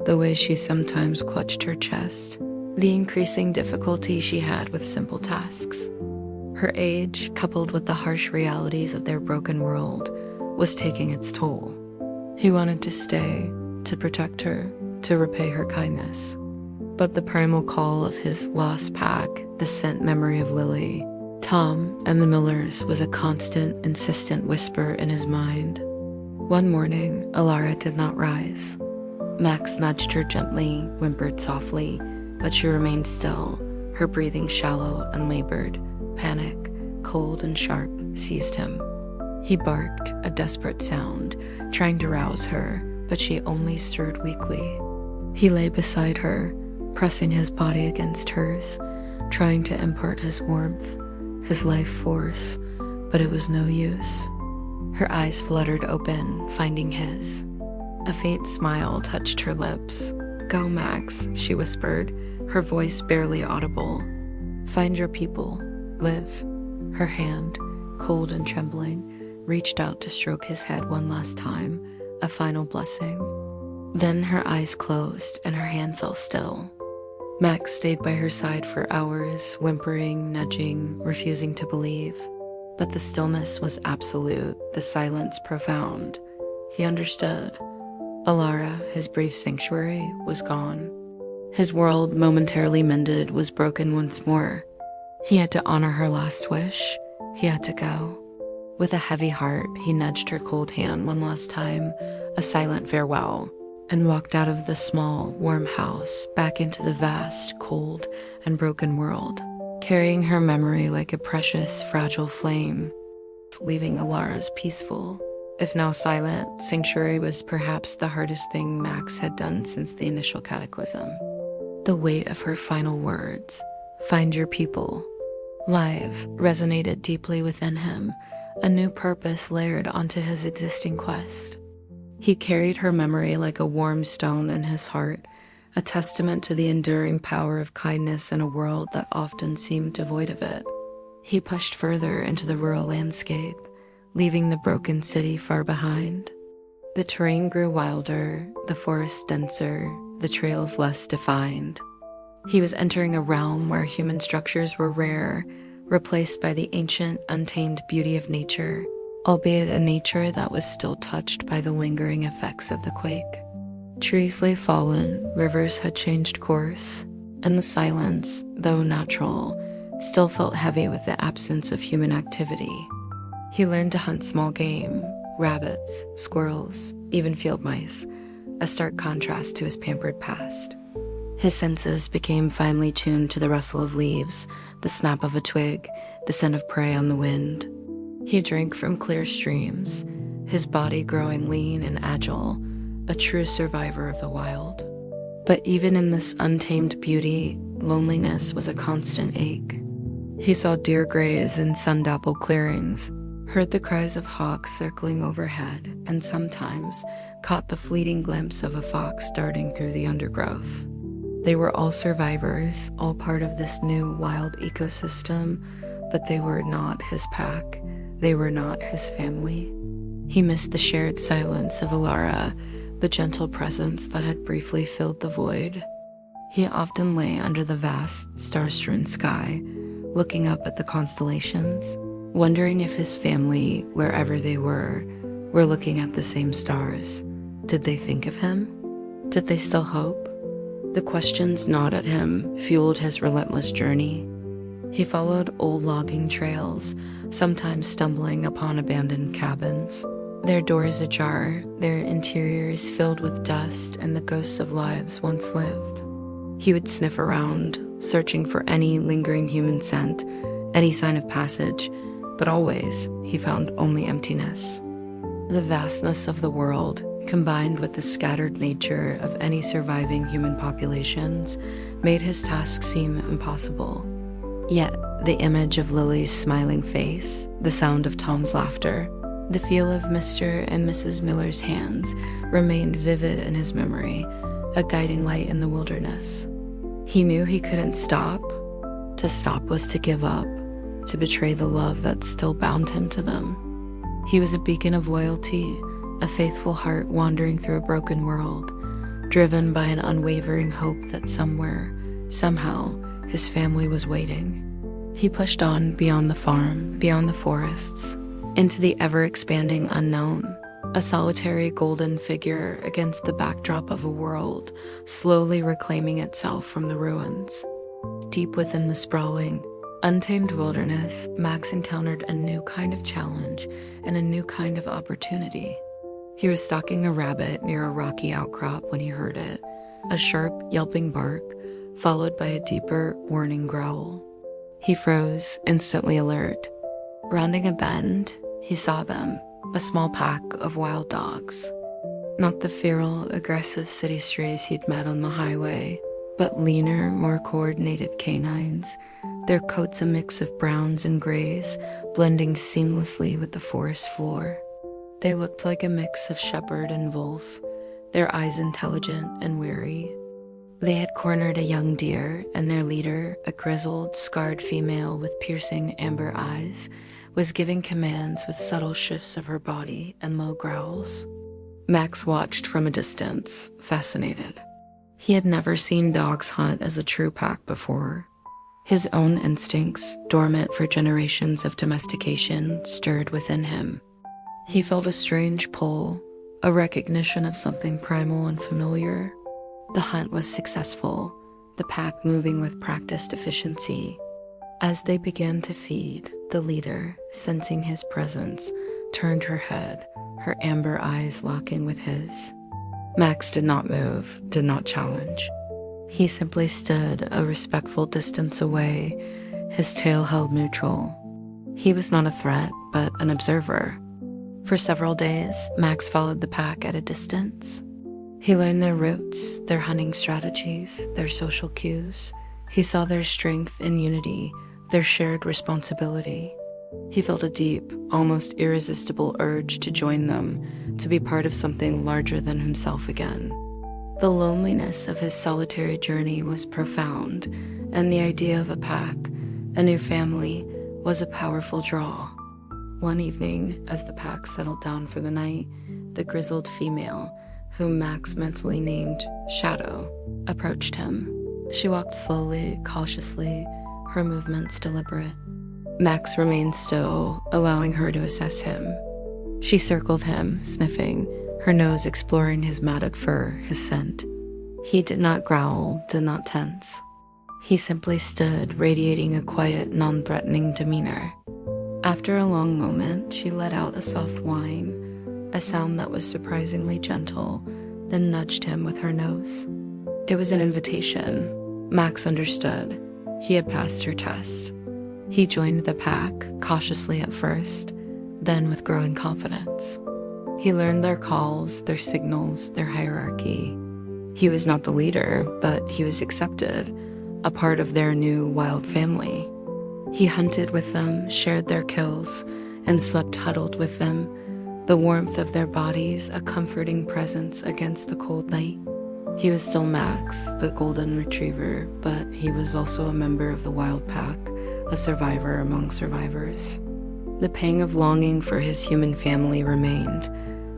[SPEAKER 1] the way she sometimes clutched her chest, the increasing difficulty she had with simple tasks. Her age, coupled with the harsh realities of their broken world, was taking its toll. He wanted to stay, to protect her, to repay her kindness. But the primal call of his lost pack, the scent memory of Lily, Tom, and the Millers was a constant, insistent whisper in his mind. One morning, Alara did not rise. Max nudged her gently, whimpered softly, but she remained still, her breathing shallow and labored. Panic, cold and sharp, seized him. He barked, a desperate sound, trying to rouse her, but she only stirred weakly. He lay beside her, pressing his body against hers, trying to impart his warmth, his life force, but it was no use. Her eyes fluttered open, finding his. A faint smile touched her lips. "Go, Max," she whispered, her voice barely audible. "Find your people. Live." Her hand, cold and trembling, reached out to stroke his head one last time, a final blessing. Then her eyes closed and her hand fell still. Max stayed by her side for hours, whimpering, nudging, refusing to believe. But the stillness was absolute, the silence profound. He understood. Alara, his brief sanctuary, was gone. His world, momentarily mended, was broken once more. He had to honor her last wish. He had to go. With a heavy heart, he nudged her cold hand one last time, a silent farewell, and walked out of the small, warm house, back into the vast, cold, and broken world, carrying her memory like a precious, fragile flame, leaving Alara's peaceful, if now silent, sanctuary was perhaps the hardest thing Max had done since the initial cataclysm. The weight of her final words, "Find your people," live, resonated deeply within him, a new purpose layered onto his existing quest. He carried her memory like a warm stone in his heart, a testament to the enduring power of kindness in a world that often seemed devoid of it. He pushed further into the rural landscape, leaving the broken city far behind. The terrain grew wilder, the forest denser, the trails less defined. He was entering a realm where human structures were rare, replaced by the ancient, untamed beauty of nature, albeit a nature that was still touched by the lingering effects of the quake. Trees lay fallen, rivers had changed course, and the silence, though natural, still felt heavy with the absence of human activity. He learned to hunt small game, rabbits, squirrels, even field mice, a stark contrast to his pampered past. His senses became finely tuned to the rustle of leaves, the snap of a twig, the scent of prey on the wind. He drank from clear streams, his body growing lean and agile, a true survivor of the wild. But even in this untamed beauty, loneliness was a constant ache. He saw deer graze in sun-dappled clearings, heard the cries of hawks circling overhead, and sometimes caught the fleeting glimpse of a fox darting through the undergrowth. They were all survivors, all part of this new wild ecosystem, but they were not his pack. They were not his family. He missed the shared silence of Alara, the gentle presence that had briefly filled the void. He often lay under the vast, star-strewn sky, looking up at the constellations, wondering if his family, wherever they were looking at the same stars. Did they think of him? Did they still hope? The questions gnawed at him, fueled his relentless journey. He followed old logging trails, sometimes stumbling upon abandoned cabins, their doors ajar, their interiors filled with dust and the ghosts of lives once lived. He would sniff around, searching for any lingering human scent, any sign of passage, but always he found only emptiness. The vastness of the world, combined with the scattered nature of any surviving human populations, made his task seem impossible. Yet, the image of Lily's smiling face, the sound of Tom's laughter, The feel of Mr. and Mrs. Miller's hands remained vivid in his memory, a guiding light in the wilderness. He knew he couldn't stop. To stop was to give up, to betray the love that still bound him to them. He was a beacon of loyalty, a faithful heart wandering through a broken world, driven by an unwavering hope that somewhere, somehow, his family was waiting. He pushed on beyond the farm, beyond the forests, into the ever-expanding unknown, a solitary golden figure against the backdrop of a world slowly reclaiming itself from the ruins. Deep within the sprawling, untamed wilderness, Max encountered a new kind of challenge and a new kind of opportunity. He was stalking a rabbit near a rocky outcrop when he heard it, a sharp, yelping bark, followed by a deeper, warning growl. He froze, instantly alert. Rounding a bend, he saw them, a small pack of wild dogs. Not the feral, aggressive city strays he'd met on the highway, but leaner, more coordinated canines, their coats a mix of browns and grays, blending seamlessly with the forest floor. They looked like a mix of shepherd and wolf, their eyes intelligent and wary. They had cornered a young deer, and their leader, a grizzled, scarred female with piercing amber eyes, was giving commands with subtle shifts of her body and low growls. Max watched from a distance, fascinated. He had never seen dogs hunt as a true pack before. His own instincts, dormant for generations of domestication, stirred within him. He felt a strange pull, a recognition of something primal and familiar. The hunt was successful, the pack moving with practiced efficiency. As they began to feed, the leader, sensing his presence, turned her head, her amber eyes locking with his. Max did not move, did not challenge. He simply stood a respectful distance away, his tail held neutral. He was not a threat, but an observer. For several days, Max followed the pack at a distance. He learned their routes, their hunting strategies, their social cues. He saw their strength and unity, their shared responsibility. He felt a deep, almost irresistible urge to join them, to be part of something larger than himself again. The loneliness of his solitary journey was profound, and the idea of a pack, a new family, was a powerful draw. One evening, as the pack settled down for the night, the grizzled female, whom Max mentally named Shadow, approached him. She walked slowly, cautiously, her movements deliberate. Max remained still, allowing her to assess him. She circled him, sniffing, her nose exploring his matted fur, his scent. He did not growl, did not tense. He simply stood, radiating a quiet, non-threatening demeanor. After a long moment, she let out a soft whine, a sound that was surprisingly gentle, then nudged him with her nose. It was an invitation. Max understood. He had passed her test. He joined the pack, cautiously at first, then with growing confidence. He learned their calls, their signals, their hierarchy. He was not the leader, but he was accepted, a part of their new wild family. He hunted with them, shared their kills, and slept huddled with them, the warmth of their bodies a comforting presence against the cold night. He was still Max, the golden retriever, but he was also a member of the wild pack, a survivor among survivors. The pang of longing for his human family remained,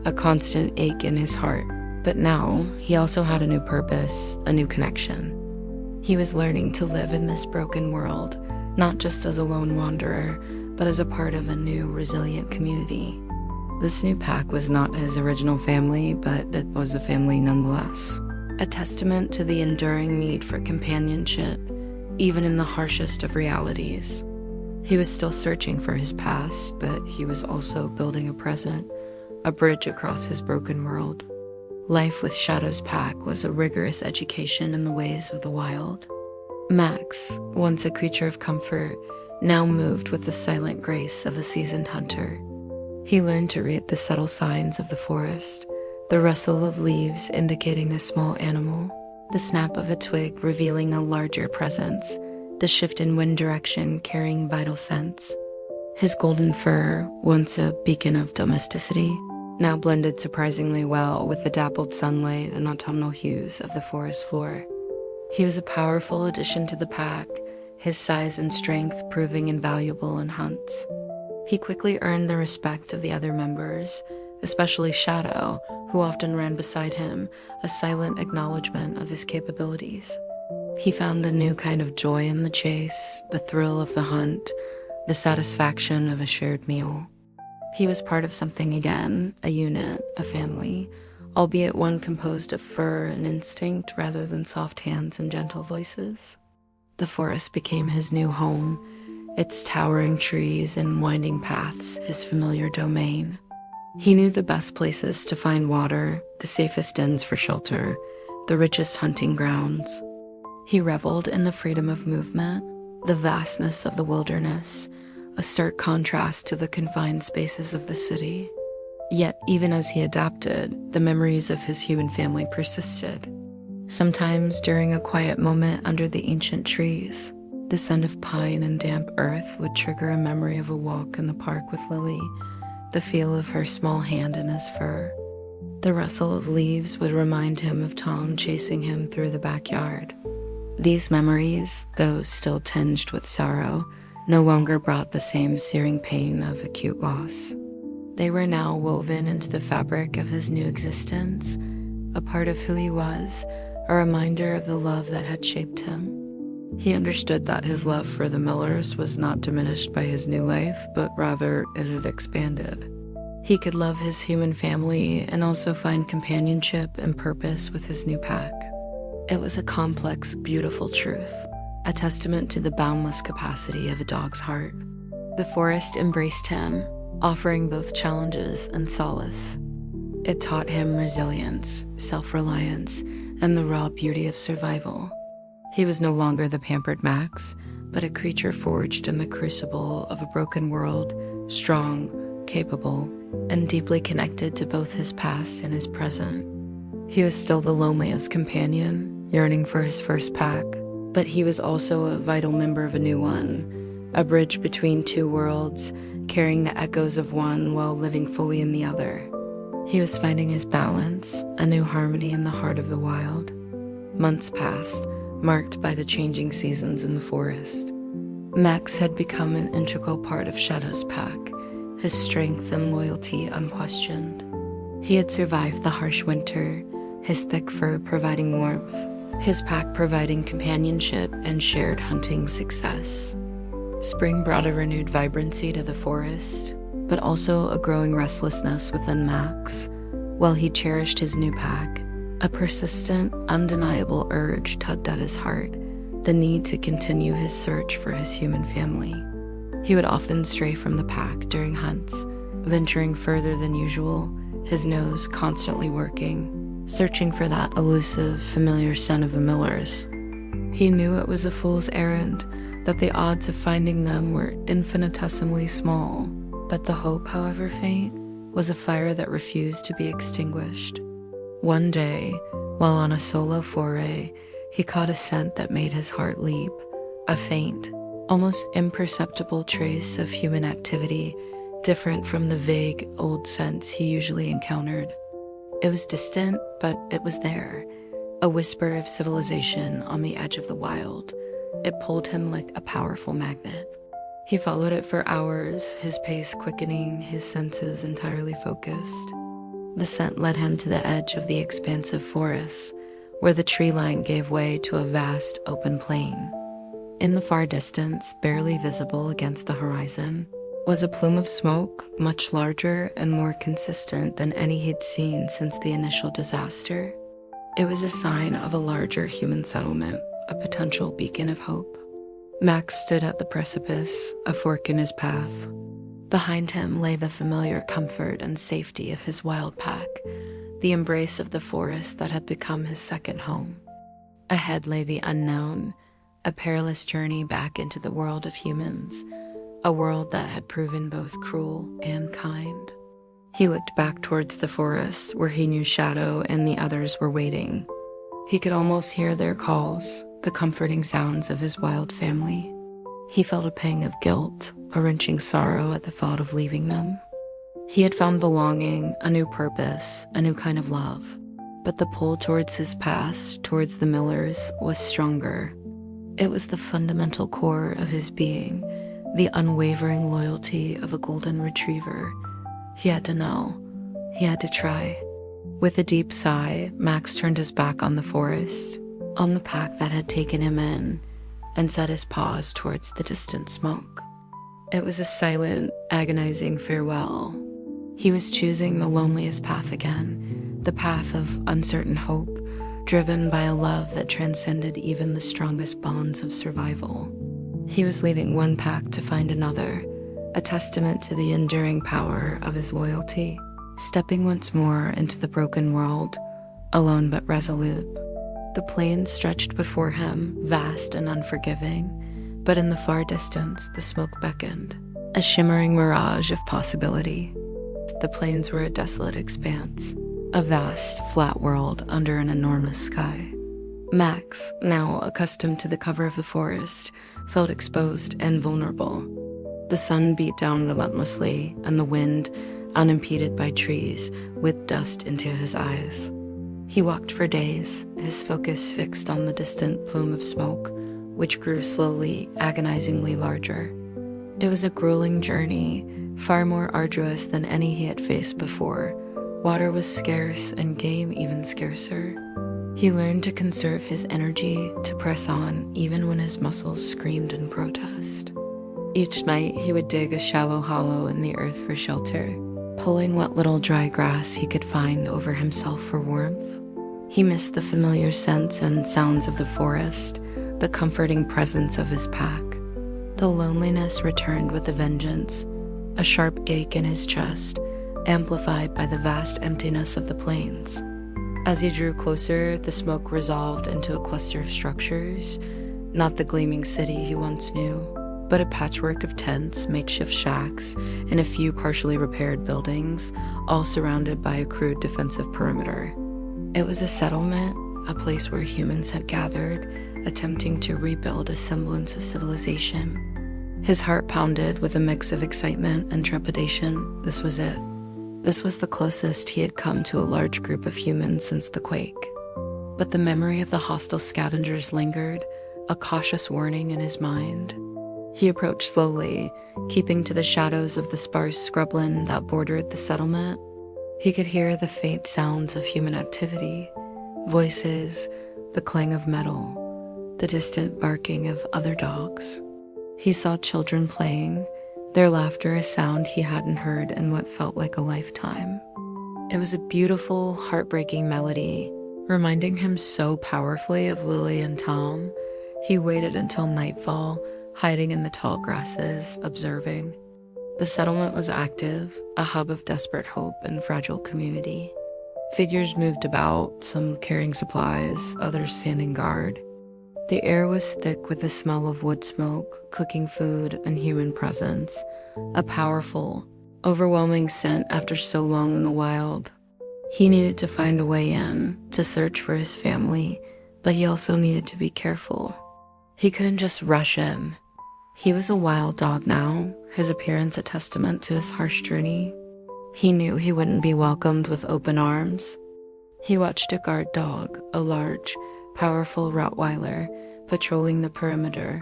[SPEAKER 1] a constant ache in his heart, but now he also had a new purpose, a new connection. He was learning to live in this broken world, not just as a lone wanderer, but as a part of a new, resilient community. This new pack was not his original family, but it was a family nonetheless. A testament to the enduring need for companionship, even in the harshest of realities. He was still searching for his past, but he was also building a present, a bridge across his broken world. Life with Shadow's pack was a rigorous education in the ways of the wild. Max, once a creature of comfort, now moved with the silent grace of a seasoned hunter. He learned to read the subtle signs of the forest, the rustle of leaves indicating a small animal, the snap of a twig revealing a larger presence, the shift in wind direction carrying vital scents. His golden fur, once a beacon of domesticity, now blended surprisingly well with the dappled sunlight and autumnal hues of the forest floor. He was a powerful addition to the pack, his size and strength proving invaluable in hunts. He quickly earned the respect of the other members, especially Shadow, who often ran beside him, a silent acknowledgement of his capabilities. He found a new kind of joy in the chase, the thrill of the hunt, the satisfaction of a shared meal. He was part of something again, a unit, a family, albeit one composed of fur and instinct rather than soft hands and gentle voices. The forest became his new home, its towering trees and winding paths his familiar domain. He knew the best places to find water, the safest dens for shelter, the richest hunting grounds. He reveled in the freedom of movement, the vastness of the wilderness, a stark contrast to the confined spaces of the city. Yet, even as he adapted, the memories of his human family persisted. Sometimes, during a quiet moment under the ancient trees, the scent of pine and damp earth would trigger a memory of a walk in the park with Lily, the feel of her small hand in his fur. The rustle of leaves would remind him of Tom chasing him through the backyard. These memories, though still tinged with sorrow, no longer brought the same searing pain of acute loss. They were now woven into the fabric of his new existence, a part of who he was, a reminder of the love that had shaped him. He understood that his love for the Millers was not diminished by his new life, but rather it had expanded. He could love his human family and also find companionship and purpose with his new pack. It was a complex, beautiful truth, a testament to the boundless capacity of a dog's heart. The forest embraced him, offering both challenges and solace. It taught him resilience, self-reliance, and the raw beauty of survival. He was no longer the pampered Max, but a creature forged in the crucible of a broken world, strong, capable, and deeply connected to both his past and his present. He was still the loneliest companion, yearning for his first pack, but he was also a vital member of a new one, a bridge between two worlds, carrying the echoes of one while living fully in the other. He was finding his balance, a new harmony in the heart of the wild. Months passed, marked by the changing seasons in the forest. Max had become an integral part of Shadow's pack, his strength and loyalty unquestioned. He had survived the harsh winter, his thick fur providing warmth, his pack providing companionship and shared hunting success. Spring brought a renewed vibrancy to the forest, but also a growing restlessness within Max. While he cherished his new pack, a persistent, undeniable urge tugged at his heart, the need to continue his search for his human family. He would often stray from the pack during hunts, venturing further than usual, his nose constantly working, searching for that elusive, familiar scent of the Millers. He knew it was a fool's errand, that the odds of finding them were infinitesimally small, but the hope, however faint, was a fire that refused to be extinguished. One day, while on a solo foray, he caught a scent that made his heart leap, a faint, almost imperceptible trace of human activity, different from the vague, old scents he usually encountered. It was distant, but it was there, a whisper of civilization on the edge of the wild. It pulled him like a powerful magnet. He followed it for hours, his pace quickening, his senses entirely focused. The scent led him to the edge of the expansive forest, where the tree line gave way to a vast open plain. In the far distance, barely visible against the horizon, was a plume of smoke, much larger and more consistent than any he'd seen since the initial disaster. It was a sign of a larger human settlement, a potential beacon of hope. Max stood at the precipice, a fork in his path. Behind him lay the familiar comfort and safety of his wild pack, the embrace of the forest that had become his second home. Ahead lay the unknown, a perilous journey back into the world of humans, a world that had proven both cruel and kind. He looked back towards the forest, where he knew Shadow and the others were waiting. He could almost hear their calls, the comforting sounds of his wild family. He felt a pang of guilt, a wrenching sorrow at the thought of leaving them. He had found belonging, a new purpose, a new kind of love. But the pull towards his past, towards the Millers, was stronger. It was the fundamental core of his being, the unwavering loyalty of a golden retriever. He had to know. He had to try. With a deep sigh, Max turned his back on the forest, on the pack that had taken him in, and set his paws towards the distant smoke. It was a silent, agonizing farewell. He was choosing the loneliest path again, the path of uncertain hope, driven by a love that transcended even the strongest bonds of survival. He was leaving one pack to find another, a testament to the enduring power of his loyalty, stepping once more into the broken world, alone but resolute. The plains stretched before him, vast and unforgiving, but in the far distance the smoke beckoned, a shimmering mirage of possibility. The plains were a desolate expanse, a vast, flat world under an enormous sky. Max, now accustomed to the cover of the forest, felt exposed and vulnerable. The sun beat down relentlessly, and the wind, unimpeded by trees, whipped dust into his eyes. He walked for days, his focus fixed on the distant plume of smoke, which grew slowly, agonizingly larger. It was a grueling journey, far more arduous than any he had faced before. Water was scarce and game even scarcer. He learned to conserve his energy, to press on even when his muscles screamed in protest. Each night he would dig a shallow hollow in the earth for shelter, pulling what little dry grass he could find over himself for warmth. He missed the familiar scents and sounds of the forest, the comforting presence of his pack. The loneliness returned with a vengeance, a sharp ache in his chest, amplified by the vast emptiness of the plains. As he drew closer, the smoke resolved into a cluster of structures, not the gleaming city he once knew, but a patchwork of tents, makeshift shacks, and a few partially repaired buildings, all surrounded by a crude defensive perimeter. It was a settlement, a place where humans had gathered, attempting to rebuild a semblance of civilization. His heart pounded with a mix of excitement and trepidation. This was it. This was the closest he had come to a large group of humans since the quake. But the memory of the hostile scavengers lingered, a cautious warning in his mind. He approached slowly, keeping to the shadows of the sparse scrubland that bordered the settlement. He could hear the faint sounds of human activity, voices, the clang of metal, the distant barking of other dogs. He saw children playing, their laughter a sound he hadn't heard in what felt like a lifetime. It was a beautiful, heartbreaking melody, reminding him so powerfully of Lily and Tom. He waited until nightfall, hiding in the tall grasses, observing. The settlement was active, a hub of desperate hope and fragile community. Figures moved about, some carrying supplies, others standing guard. The air was thick with the smell of wood smoke, cooking food, and human presence, a powerful, overwhelming scent after so long in the wild. He needed to find a way in, to search for his family, but he also needed to be careful. He couldn't just rush in. He was a wild dog now, his appearance a testament to his harsh journey. He knew he wouldn't be welcomed with open arms. He watched a guard dog, a large, powerful Rottweiler, patrolling the perimeter,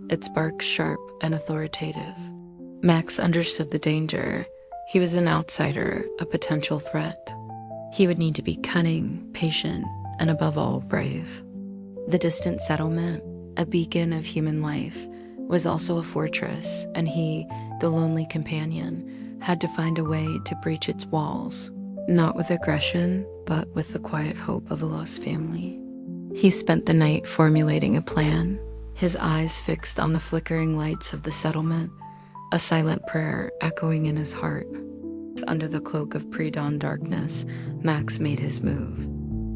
[SPEAKER 1] its bark sharp and authoritative. Max understood the danger. He was an outsider, a potential threat. He would need to be cunning, patient, and above all, brave. The distant settlement, a beacon of human life, was also a fortress, and he, the lonely companion, had to find a way to breach its walls, not with aggression, but with the quiet hope of a lost family. He spent the night formulating a plan, his eyes fixed on the flickering lights of the settlement, a silent prayer echoing in his heart. Under the cloak of pre-dawn darkness, Max made his move.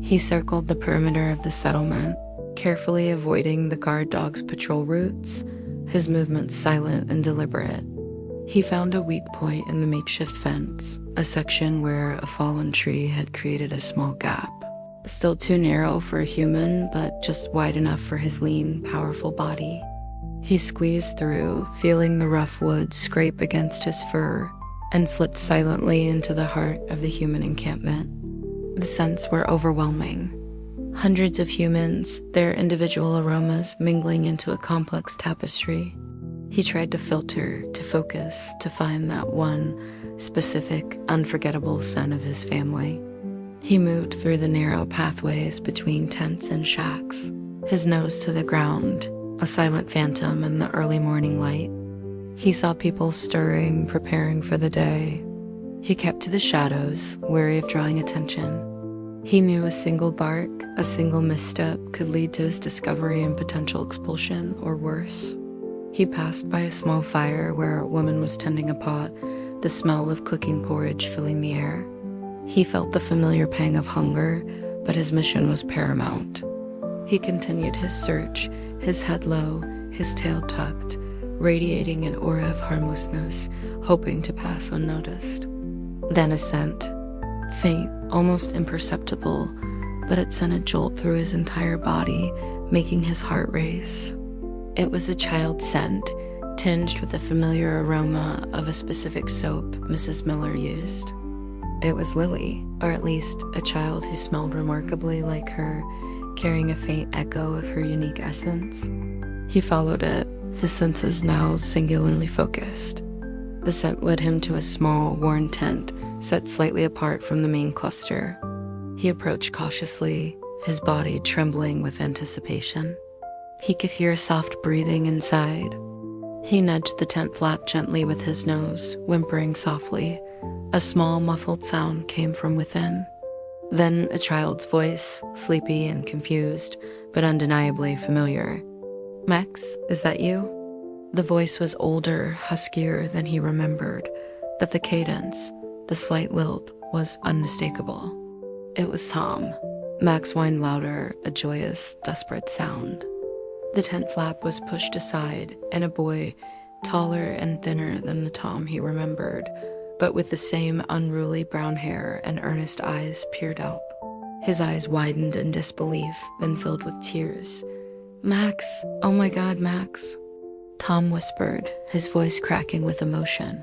[SPEAKER 1] He circled the perimeter of the settlement, carefully avoiding the guard dog's patrol routes, his movements silent and deliberate. He found a weak point in the makeshift fence, a section where a fallen tree had created a small gap. Still too narrow for a human, but just wide enough for his lean, powerful body. He squeezed through, feeling the rough wood scrape against his fur, and slipped silently into the heart of the human encampment. The scents were overwhelming. Hundreds of humans, their individual aromas mingling into a complex tapestry. He tried to filter, to focus, to find that one specific, unforgettable scent of his family. He moved through the narrow pathways between tents and shacks, his nose to the ground, a silent phantom in the early morning light. He saw people stirring, preparing for the day. He kept to the shadows, wary of drawing attention. He knew a single bark, a single misstep could lead to his discovery and potential expulsion, or worse. He passed by a small fire where a woman was tending a pot, the smell of cooking porridge filling the air. He felt the familiar pang of hunger, but his mission was paramount. He continued his search, his head low, his tail tucked, radiating an aura of harmlessness, hoping to pass unnoticed. Then a scent, faint, almost imperceptible, but it sent a jolt through his entire body, making his heart race. It was a child's scent, tinged with the familiar aroma of a specific soap Mrs. Miller used. It was Lily, or at least a child who smelled remarkably like her, carrying a faint echo of her unique essence. He followed it, his senses now singularly focused. The scent led him to a small, worn tent set slightly apart from the main cluster. He approached cautiously, his body trembling with anticipation. He could hear soft breathing inside. He nudged the tent flap gently with his nose, whimpering softly. A small, muffled sound came from within. Then a child's voice, sleepy and confused, but undeniably familiar. "Max, is that you?" The voice was older, huskier than he remembered, but the cadence, the slight lilt, was unmistakable. It was Tom. Max whined louder, a joyous, desperate sound. The tent flap was pushed aside, and a boy, taller and thinner than the Tom he remembered, but with the same unruly brown hair and earnest eyes, peered out. His eyes widened in disbelief, then filled with tears. "Max, oh my God, Max." Tom whispered, his voice cracking with emotion.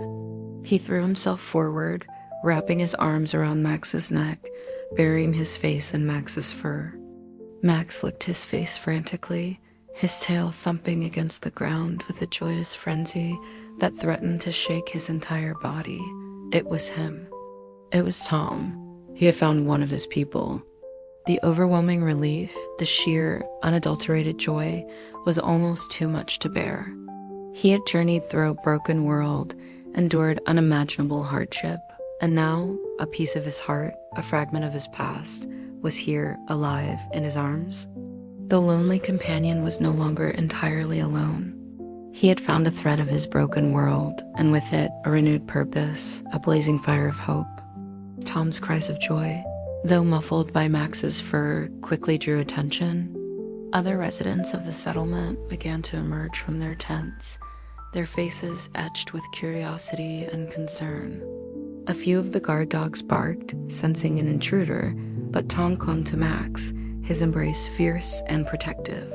[SPEAKER 1] He threw himself forward, wrapping his arms around Max's neck, burying his face in Max's fur. Max licked his face frantically, his tail thumping against the ground with a joyous frenzy that threatened to shake his entire body. It was him. It was Tom. He had found one of his people. The overwhelming relief, the sheer, unadulterated joy, was almost too much to bear. He had journeyed through a broken world, endured unimaginable hardship, and now a piece of his heart, a fragment of his past, was here, alive, in his arms. The lonely companion was no longer entirely alone. He had found a thread of his broken world, and with it, a renewed purpose, a blazing fire of hope. Tom's cries of joy, though muffled by Max's fur, quickly drew attention. Other residents of the settlement began to emerge from their tents, their faces etched with curiosity and concern. A few of the guard dogs barked, sensing an intruder, but Tom clung to Max, his embrace fierce and protective.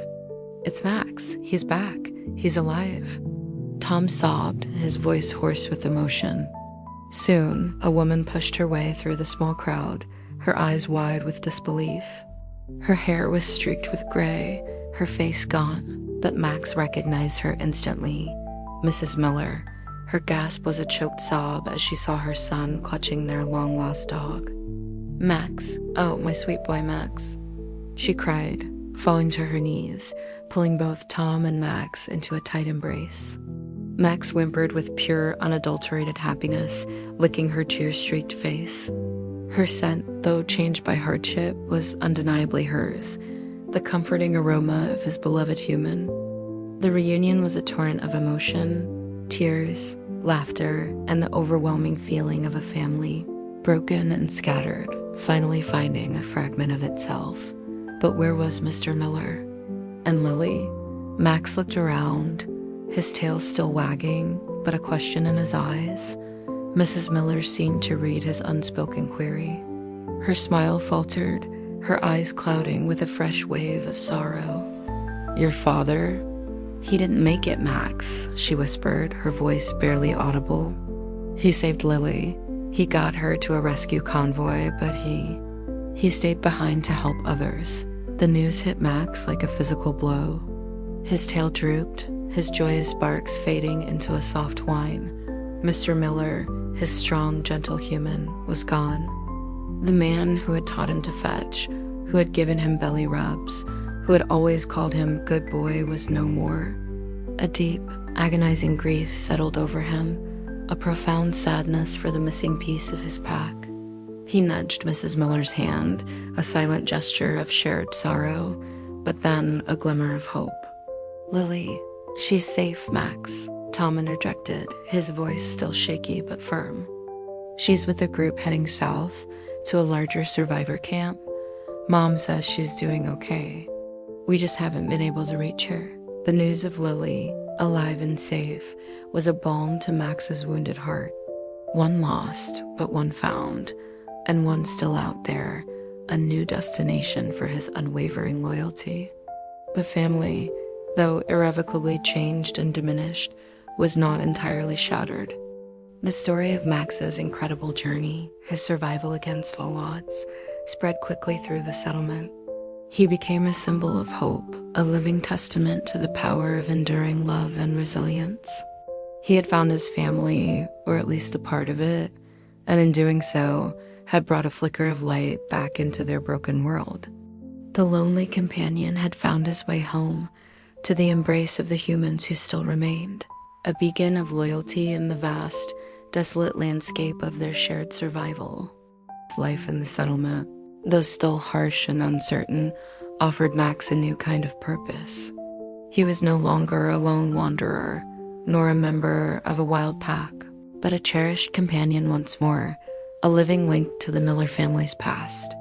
[SPEAKER 1] "It's Max. He's back. He's alive." Tom sobbed, his voice hoarse with emotion. Soon, a woman pushed her way through the small crowd, her eyes wide with disbelief. Her hair was streaked with gray, her face gaunt, but Max recognized her instantly. Mrs. Miller. Her gasp was a choked sob as she saw her son clutching their long-lost dog. "Max, oh, my sweet boy Max," she cried, falling to her knees, pulling both Tom and Max into a tight embrace. Max whimpered with pure, unadulterated happiness, licking her tear-streaked face. Her scent, though changed by hardship, was undeniably hers, the comforting aroma of his beloved human. The reunion was a torrent of emotion, tears, laughter, and the overwhelming feeling of a family, broken and scattered, finally finding a fragment of itself. But where was Mr. Miller? And Lily? Max looked around, his tail still wagging, but a question in his eyes. Mrs. Miller seemed to read his unspoken query. Her smile faltered, her eyes clouding with a fresh wave of sorrow. "Your father?" "He didn't make it, Max," she whispered, her voice barely audible. "He saved Lily. He got her to a rescue convoy, but he stayed behind to help others." The news hit Max like a physical blow. His tail drooped, his joyous barks fading into a soft whine. Mr. Miller, his strong, gentle human, was gone. The man who had taught him to fetch, who had given him belly rubs, who had always called him good boy, was no more. A deep, agonizing grief settled over him, a profound sadness for the missing piece of his pack. He nudged Mrs. Miller's hand, a silent gesture of shared sorrow, but then a glimmer of hope. "Lily, she's safe, Max," Tom interjected, his voice still shaky but firm. "She's with a group heading south to a larger survivor camp. Mom says she's doing okay. We just haven't been able to reach her." The news of Lily, alive and safe, was a balm to Max's wounded heart. One lost, but one found, and one still out there, a new destination for his unwavering loyalty. The family, though irrevocably changed and diminished, was not entirely shattered. The story of Max's incredible journey, his survival against all odds, spread quickly through the settlement. He became a symbol of hope, a living testament to the power of enduring love and resilience. He had found his family, or at least a part of it, and in doing so, had brought a flicker of light back into their broken world. The lonely companion had found his way home, to the embrace of the humans who still remained, a beacon of loyalty in the vast, desolate landscape of their shared survival. Life in the settlement, though still harsh and uncertain, offered Max a new kind of purpose. He was no longer a lone wanderer, nor a member of a wild pack, but a cherished companion once more, a living link to the Miller family's past.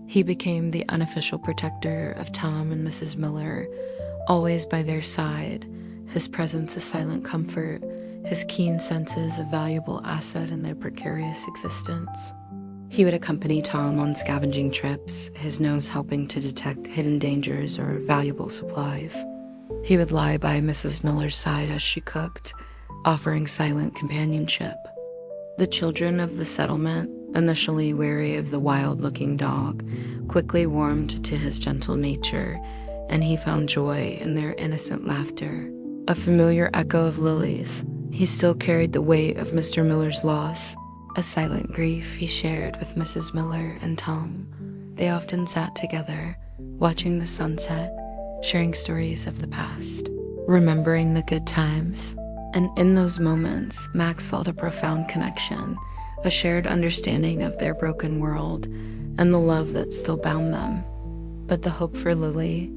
[SPEAKER 1] He became the unofficial protector of Tom and Mrs. Miller, always by their side, his presence a silent comfort, his keen senses a valuable asset in their precarious existence. He would accompany Tom on scavenging trips, his nose helping to detect hidden dangers or valuable supplies. He would lie by Mrs. Miller's side as she cooked, offering silent companionship. The children of the settlement, initially wary of the wild-looking dog, quickly warmed to his gentle nature, and he found joy in their innocent laughter. A familiar echo of Lily's, he still carried the weight of Mr. Miller's loss, a silent grief he shared with Mrs. Miller and Tom. They often sat together, watching the sunset, sharing stories of the past, remembering the good times. And in those moments, Max felt a profound connection, a shared understanding of their broken world and the love that still bound them. But the hope for Lily,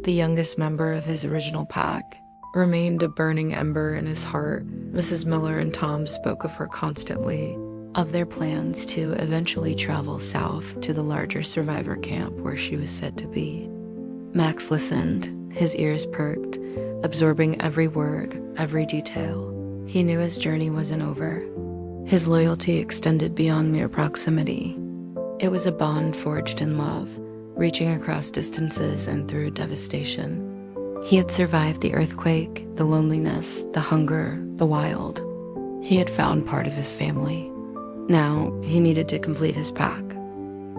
[SPEAKER 1] the youngest member of his original pack, remained a burning ember in his heart. Mrs. Miller and Tom spoke of her constantly, of their plans to eventually travel south to the larger survivor camp where she was said to be. Max listened, his ears perked, absorbing every word, every detail. He knew his journey wasn't over. His loyalty extended beyond mere proximity. It was a bond forged in love, reaching across distances and through devastation. He had survived the earthquake, the loneliness, the hunger, the wild. He had found part of his family. Now, he needed to complete his pack.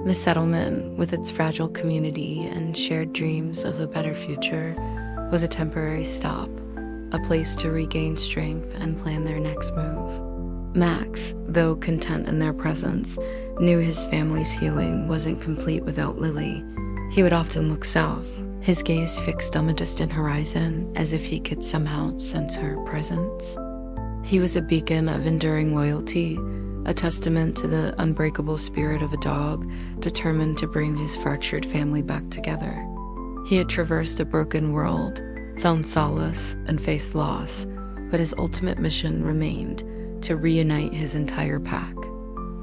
[SPEAKER 1] The settlement, with its fragile community and shared dreams of a better future, was a temporary stop, a place to regain strength and plan their next move. Max, though content in their presence, knew his family's healing wasn't complete without Lily. He would often look south, his gaze fixed on the distant horizon, as if he could somehow sense her presence. He was a beacon of enduring loyalty, a testament to the unbreakable spirit of a dog determined to bring his fractured family back together. He had traversed a broken world, found solace, and faced loss, but his ultimate mission remained to reunite his entire pack.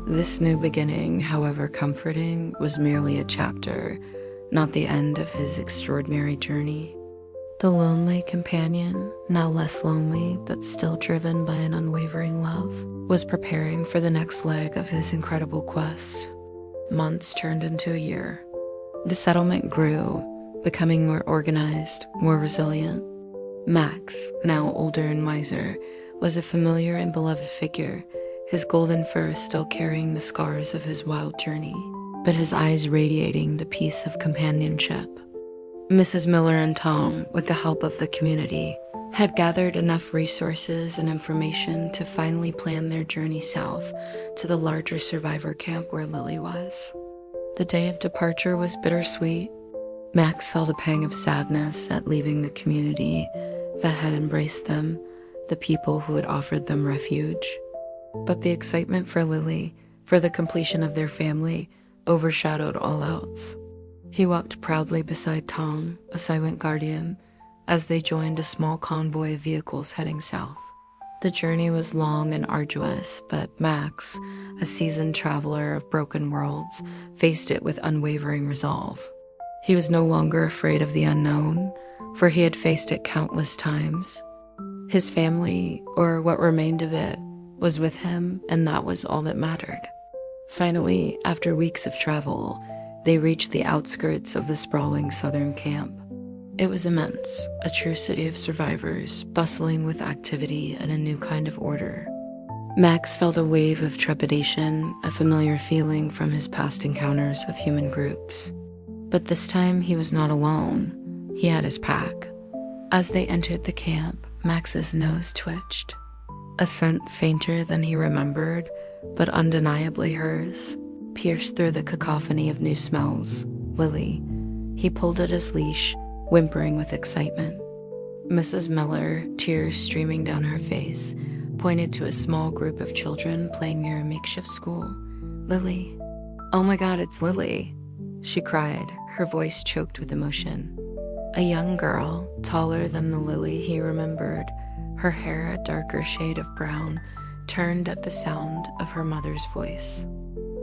[SPEAKER 1] This new beginning, however comforting, was merely a chapter, not the end of his extraordinary journey. The lonely companion, now less lonely but still driven by an unwavering love, was preparing for the next leg of his incredible quest. Months turned into a year. The settlement grew, becoming more organized, more resilient. Max, now older and wiser, was a familiar and beloved figure, his golden fur still carrying the scars of his wild journey, but his eyes radiating the peace of companionship. Mrs. Miller and Tom, with the help of the community, had gathered enough resources and information to finally plan their journey south to the larger survivor camp where Lily was. The day of departure was bittersweet. Max felt a pang of sadness at leaving the community that had embraced them, the people who had offered them refuge. But the excitement for Lily, for the completion of their family, overshadowed all else. He walked proudly beside Tom, a silent guardian, as they joined a small convoy of vehicles heading south. The journey was long and arduous, but Max, a seasoned traveler of broken worlds, faced it with unwavering resolve. He was no longer afraid of the unknown, for he had faced it countless times. His family, or what remained of it, was with him, and that was all that mattered. Finally, after weeks of travel, they reached the outskirts of the sprawling southern camp. It was immense, a true city of survivors, bustling with activity and a new kind of order. Max felt a wave of trepidation, a familiar feeling from his past encounters with human groups. But this time he was not alone. He had his pack. As they entered the camp, Max's nose twitched. A scent fainter than he remembered, but undeniably hers, pierced through the cacophony of new smells. Lily. He pulled at his leash, whimpering with excitement. Mrs. Miller, tears streaming down her face, pointed to a small group of children playing near a makeshift school. Lily. "Oh my God, it's Lily," she cried, her voice choked with emotion. A young girl, taller than the Lily he remembered, her hair a darker shade of brown, turned at the sound of her mother's voice.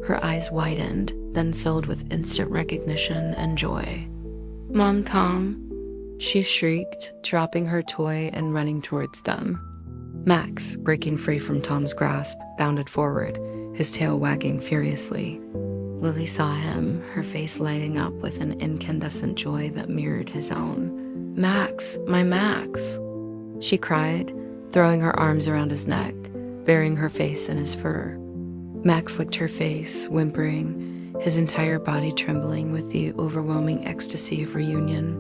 [SPEAKER 1] Her eyes widened, then filled with instant recognition and joy. "Mom, Tom," she shrieked, dropping her toy and running towards them. Max, breaking free from Tom's grasp, bounded forward, his tail wagging furiously. Lily saw him, her face lighting up with an incandescent joy that mirrored his own. "Max, my Max," she cried, throwing her arms around his neck, burying her face in his fur. Max licked her face, whimpering, his entire body trembling with the overwhelming ecstasy of reunion.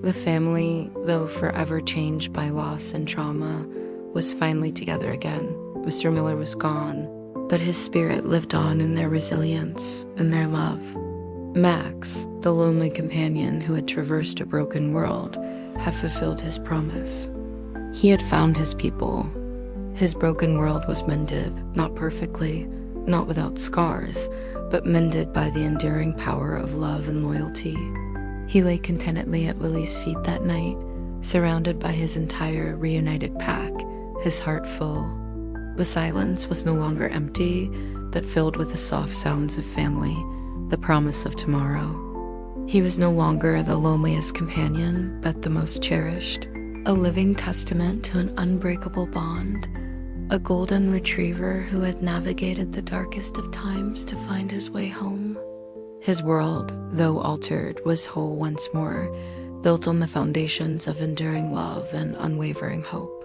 [SPEAKER 1] The family, though forever changed by loss and trauma, was finally together again. Mr. Miller was gone, but his spirit lived on in their resilience and their love. Max, the lonely companion who had traversed a broken world, had fulfilled his promise. He had found his people. His broken world was mended, not perfectly, not without scars, but mended by the enduring power of love and loyalty. He lay contentedly at Lily's feet that night, surrounded by his entire reunited pack, his heart full. The silence was no longer empty, but filled with the soft sounds of family, the promise of tomorrow. He was no longer the loneliest companion, but the most cherished, a living testament to an unbreakable bond, a golden retriever who had navigated the darkest of times to find his way home. His world, though altered, was whole once more, built on the foundations of enduring love and unwavering hope.